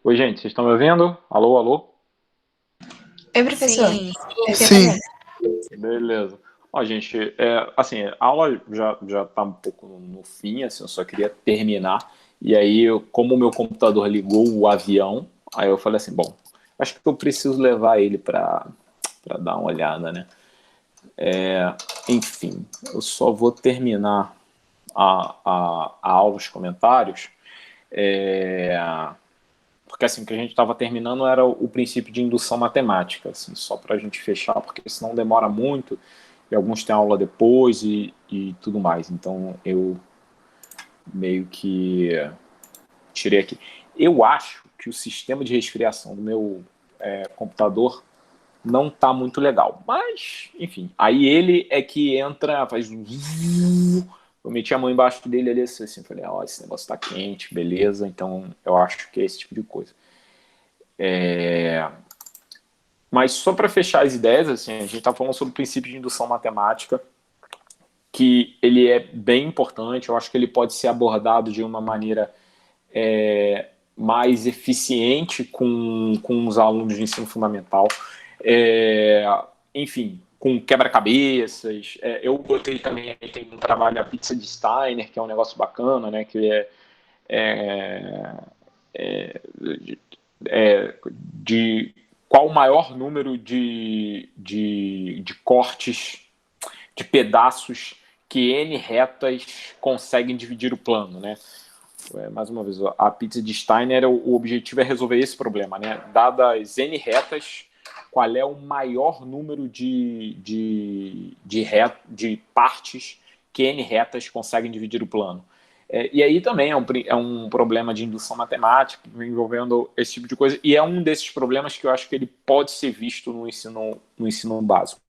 Oi, gente, vocês estão me ouvindo? Alô, alô? Oi, professor. Sim. Sim. Beleza. Ó, gente, assim, a aula já tá um pouco no fim, assim, eu só queria terminar. E aí, como o meu computador ligou o avião, aí eu falei assim, bom, acho que eu preciso levar ele para dar uma olhada, né? Enfim, eu só vou terminar a aula, os comentários, porque assim, o que a gente estava terminando era o princípio de indução matemática, assim, só para a gente fechar, porque senão demora muito, e alguns têm aula depois e tudo mais. Então, eu meio que tirei aqui. Eu acho que o sistema de resfriação do meu computador não tá muito legal. Mas, enfim, aí ele é que entra, faz um... Eu meti a mão embaixo dele ali assim, falei, ó, esse negócio tá quente, beleza, então eu acho que é esse tipo de coisa. Mas só para fechar as ideias, assim, a gente tá falando sobre o princípio de indução matemática, que ele é bem importante, eu acho que ele pode ser abordado de uma maneira mais eficiente com os alunos de ensino fundamental. Enfim, com quebra-cabeças. Eu botei também, tem um trabalho, a pizza de Steiner, que é um negócio bacana, né, que de qual o maior número de cortes, de pedaços que N retas conseguem dividir o plano, né? Mais uma vez, a pizza de Steiner, o objetivo é resolver esse problema, né? Dadas N retas, qual é o maior número de partes que N retas conseguem dividir o plano. E aí também é um problema de indução matemática envolvendo esse tipo de coisa, e é um desses problemas que eu acho que ele pode ser visto no ensino básico.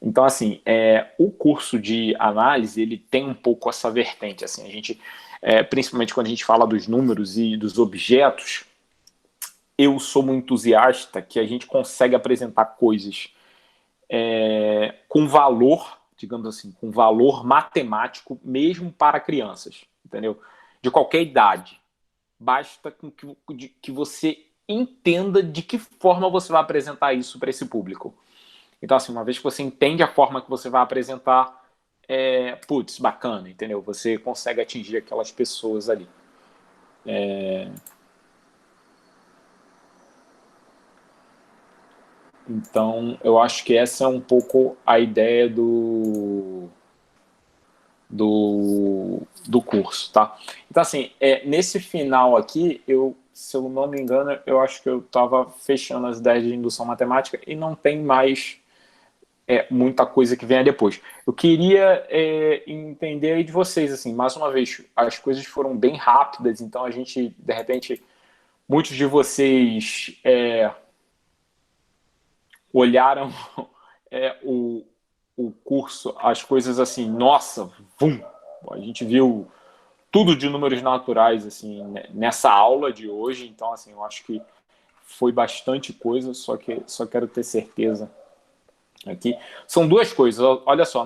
Então, assim, o curso de análise, ele tem um pouco essa vertente, assim, a gente, principalmente quando a gente fala dos números e dos objetos, eu sou um entusiasta que a gente consegue apresentar coisas com valor, digamos assim, com valor matemático mesmo para crianças, entendeu? De qualquer idade. Basta que você entenda de que forma você vai apresentar isso para esse público. Então, assim, uma vez que você entende a forma que você vai apresentar, putz, bacana, entendeu? Você consegue atingir aquelas pessoas ali. Então, eu acho que essa é um pouco a ideia do curso, tá? Então, assim, nesse final aqui, se eu não me engano, eu acho que eu estava fechando as ideias de indução matemática e não tem mais muita coisa que venha depois. Eu queria entender aí de vocês, assim, mais uma vez, as coisas foram bem rápidas, então a gente, de repente, muitos de vocês olharam o curso, as coisas assim, nossa, vum, a gente viu tudo de números naturais assim nessa aula de hoje, então assim, eu acho que foi bastante coisa, só quero ter certeza aqui. São duas coisas, olha só,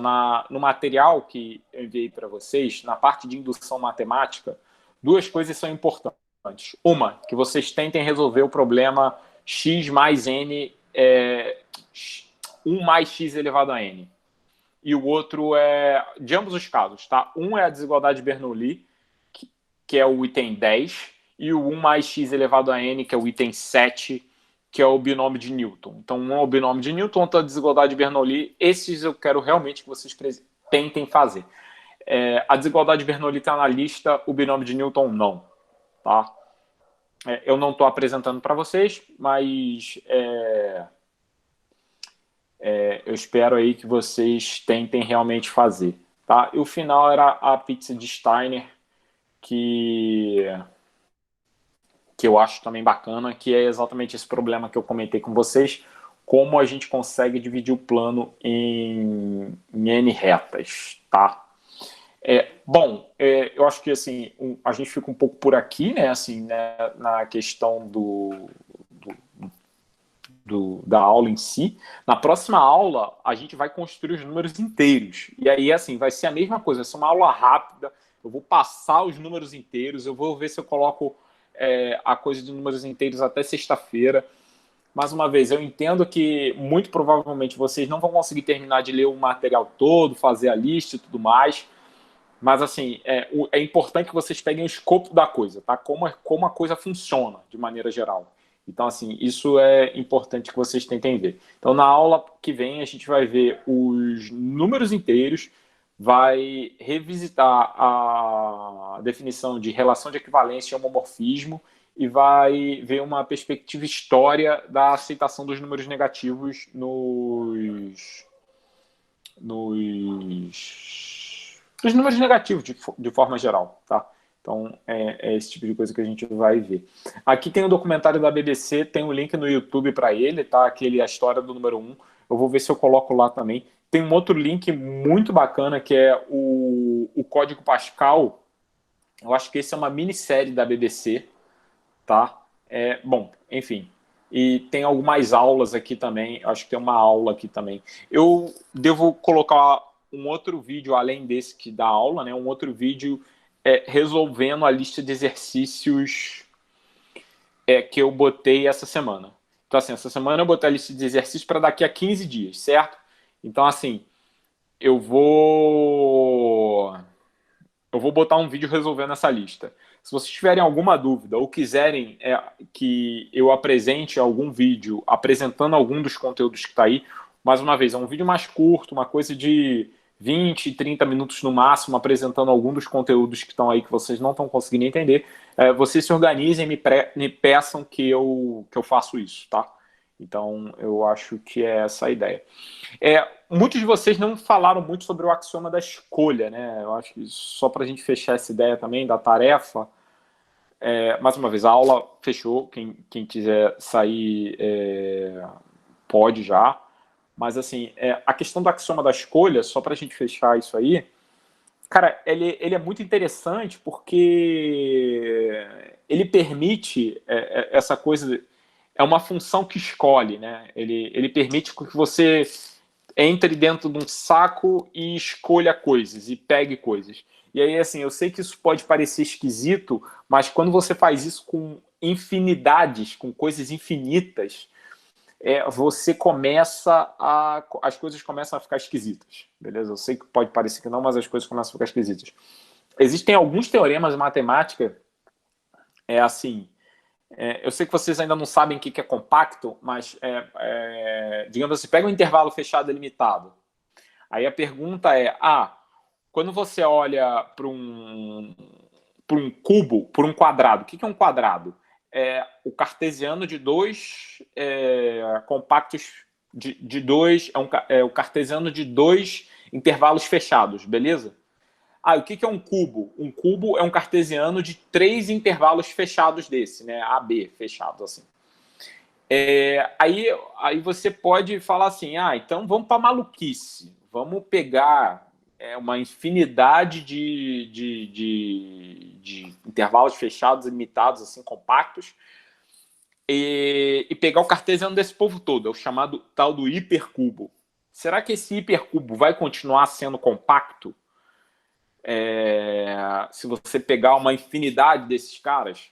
no material que eu enviei para vocês, na parte de indução matemática, duas coisas são importantes. Uma, que vocês tentem resolver o problema x mais n, 1 mais x elevado a n. E o outro de ambos os casos, tá? Um é a desigualdade de Bernoulli, que é o item 10, e o 1 mais x elevado a n, que é o item 7, que é o binômio de Newton. Então, um é o binômio de Newton, outro é a desigualdade de Bernoulli. Esses eu quero realmente que vocês tentem fazer. A desigualdade de Bernoulli está na lista, o binômio de Newton não, tá? Eu não estou apresentando para vocês, mas eu espero aí que vocês tentem realmente fazer, tá? E o final era a pizza de Steiner, que eu acho também bacana, que é exatamente esse problema que eu comentei com vocês, como a gente consegue dividir o plano em N retas, tá? Bom, eu acho que assim, a gente fica um pouco por aqui, né, assim, né, na questão da aula em si. Na próxima aula, a gente vai construir os números inteiros. E aí, assim, vai ser a mesma coisa, vai ser uma aula rápida, eu vou passar os números inteiros, eu vou ver se eu coloco a coisa de números inteiros até sexta-feira. Mais uma vez, eu entendo que muito provavelmente vocês não vão conseguir terminar de ler o material todo, fazer a lista e tudo mais, mas assim, é importante que vocês peguem o escopo da coisa, tá? Como a coisa funciona de maneira geral. Então, assim, isso é importante que vocês tentem ver. Então, na aula que vem, a gente vai ver os números inteiros, vai revisitar a definição de relação de equivalência e homomorfismo, e vai ver uma perspectiva história da aceitação dos números negativos nos números negativos de forma geral, tá? Então, é esse tipo de coisa que a gente vai ver. Aqui tem o documentário da BBC, tem um link no YouTube para ele, tá? A história do número 1. Eu vou ver se eu coloco lá também. Tem um outro link muito bacana, que é o Código Pascal. Eu acho que esse é uma minissérie da BBC, tá? Bom, enfim. E tem algumas aulas aqui também. Acho que tem uma aula aqui também. Eu devo colocar um outro vídeo, além desse que dá aula, né? Um outro vídeo resolvendo a lista de exercícios que eu botei essa semana. Então, assim, essa semana eu botei a lista de exercícios para daqui a 15 dias, certo? Então, assim, eu vou botar um vídeo resolvendo essa lista. Se vocês tiverem alguma dúvida ou quiserem que eu apresente algum vídeo apresentando algum dos conteúdos que está aí, mais uma vez, é um vídeo mais curto, uma coisa de 20, 30 minutos no máximo, apresentando algum dos conteúdos que estão aí que vocês não estão conseguindo entender, vocês se organizem e me peçam que eu faço isso, tá? Então, eu acho que é essa a ideia. Muitos de vocês não falaram muito sobre o axioma da escolha, né? Eu acho que só para a gente fechar essa ideia também da tarefa, mais uma vez, a aula fechou, quem quiser sair pode já, mas assim, a questão do axioma da escolha, só para a gente fechar isso aí, cara, ele é muito interessante porque ele permite essa coisa... É uma função que escolhe, né? Ele permite que você entre dentro de um saco e escolha coisas, e pegue coisas. E aí, assim, eu sei que isso pode parecer esquisito, mas quando você faz isso com infinidades, com coisas infinitas, você começa as coisas começam a ficar esquisitas, beleza? Eu sei que pode parecer que não, mas as coisas começam a ficar esquisitas. Existem alguns teoremas de matemática, assim... eu sei que vocês ainda não sabem o que é compacto, mas, digamos assim, pega um intervalo fechado delimitado. Aí a pergunta quando você olha para um cubo, por um quadrado, o que é um quadrado? O cartesiano de dois compactos de dois, o cartesiano de dois intervalos fechados, beleza? O que é um cubo? Um cubo é um cartesiano de 3 intervalos fechados desse, né? AB, fechados assim. Aí você pode falar assim, então vamos para maluquice. Vamos pegar uma infinidade de intervalos fechados, limitados, assim, compactos, e pegar o cartesiano desse povo todo, é o chamado tal do hipercubo. Será que esse hipercubo vai continuar sendo compacto? Se você pegar uma infinidade desses caras?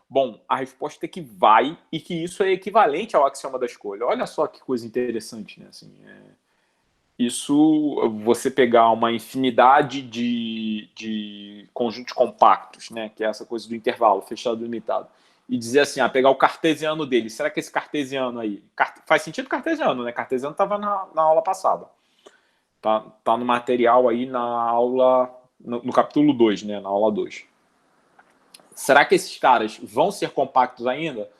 Bom, a resposta é que vai, e que isso é equivalente ao axioma da escolha. Olha só que coisa interessante, né? Assim, isso, você pegar uma infinidade de conjuntos compactos, né? Que é essa coisa do intervalo fechado e limitado, e dizer assim, pegar o cartesiano dele. Será que esse cartesiano aí... Faz sentido cartesiano, né? Cartesiano estava na aula passada. Tá no material aí na aula... No capítulo 2, né, na aula 2. Será que esses caras vão ser compactos ainda?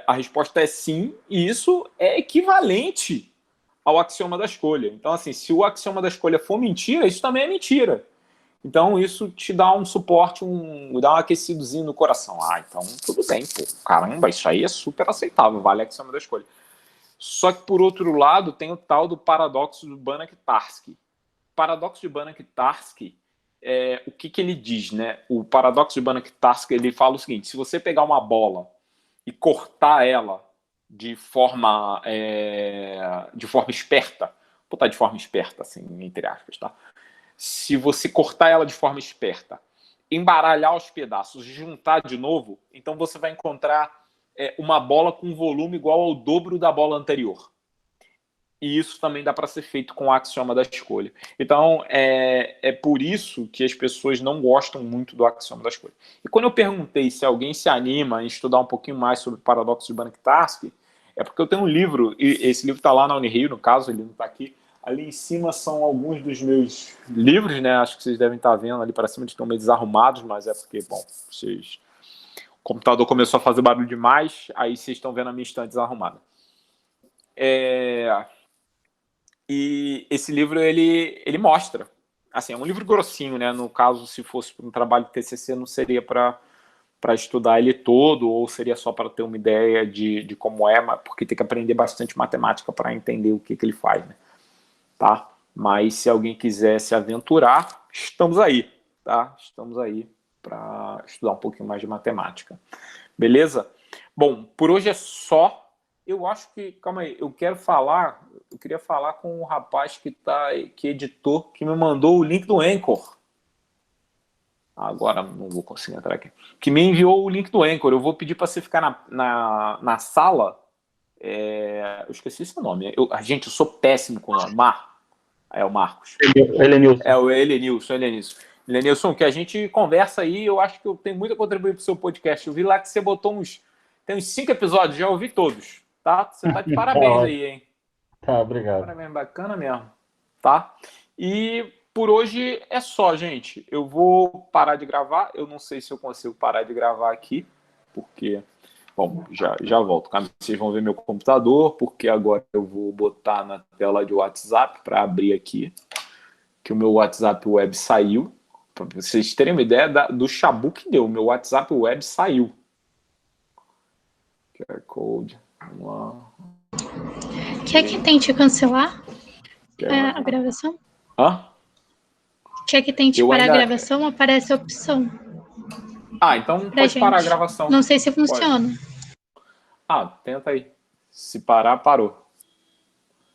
A resposta é sim, e isso é equivalente ao axioma da escolha. Então, assim, se o axioma da escolha for mentira, isso também é mentira. Então, isso te dá um suporte, dá um aquecidozinho no coração. Então, tudo bem, pô. Caramba, isso aí é super aceitável, vale o axioma da escolha. Só que, por outro lado, tem o tal do paradoxo do Banach-Tarski. O paradoxo de Banach-Tarski, o que ele diz, né? O paradoxo de Banach-Tarski, ele fala o seguinte: se você pegar uma bola e cortar ela de forma esperta, vou botar de forma esperta, assim, entre aspas, tá? Se você cortar ela de forma esperta embaralhar os pedaços, juntar de novo, então você vai encontrar uma bola com volume igual ao dobro da bola anterior. E isso também dá para ser feito com o axioma da escolha. Então, é por isso que as pessoas não gostam muito do axioma da escolha. E quando eu perguntei se alguém se anima em estudar um pouquinho mais sobre o paradoxo de Banach-Tarski, é porque eu tenho um livro, e esse livro está lá na Unirio, no caso, ele não está aqui. Ali em cima são alguns dos meus livros, né? Acho que vocês devem estar vendo ali para cima, eles estão meio desarrumados, mas é porque, bom, o computador começou a fazer barulho demais, aí vocês estão vendo a minha estante desarrumada. E esse livro, ele mostra, assim, é um livro grossinho, né? No caso, se fosse um trabalho de TCC, não seria para estudar ele todo, ou seria só para ter uma ideia de como é, porque tem que aprender bastante matemática para entender o que ele faz, né? Tá? Mas se alguém quiser se aventurar, estamos aí, tá? Estamos aí para estudar um pouquinho mais de matemática. Beleza? Bom, por hoje é só. Eu acho que, calma aí, eu queria falar com o rapaz que editou, que me mandou o link do Anchor. Agora não vou conseguir entrar aqui. Que me enviou o link do Anchor. Eu vou pedir para você ficar na sala. Eu esqueci seu nome. Gente, eu sou péssimo com o nome. É o Marcos. Helenilson. É o Helenilson. Helenilson, que a gente conversa aí. Eu acho que eu tenho muito a contribuir para o seu podcast. Eu vi lá que você botou tem uns 5 episódios, já ouvi todos. Tá? Você tá de parabéns aí, hein? Tá, obrigado. Parabéns, bacana mesmo. Tá? E por hoje é só, gente. Eu vou parar de gravar. Eu não sei se eu consigo parar de gravar aqui, porque... Bom, já volto. Vocês vão ver meu computador, porque agora eu vou botar na tela de WhatsApp para abrir aqui, que o meu WhatsApp web saiu. Para vocês terem uma ideia do chabu que deu. O meu WhatsApp web saiu. QR Code. Vamos lá. Quer que tente cancelar a gravação? Hã? Quer que tente parar a gravação? Aparece a opção. Então pode parar a gravação. Não sei se funciona. Tenta aí. Se parar, parou.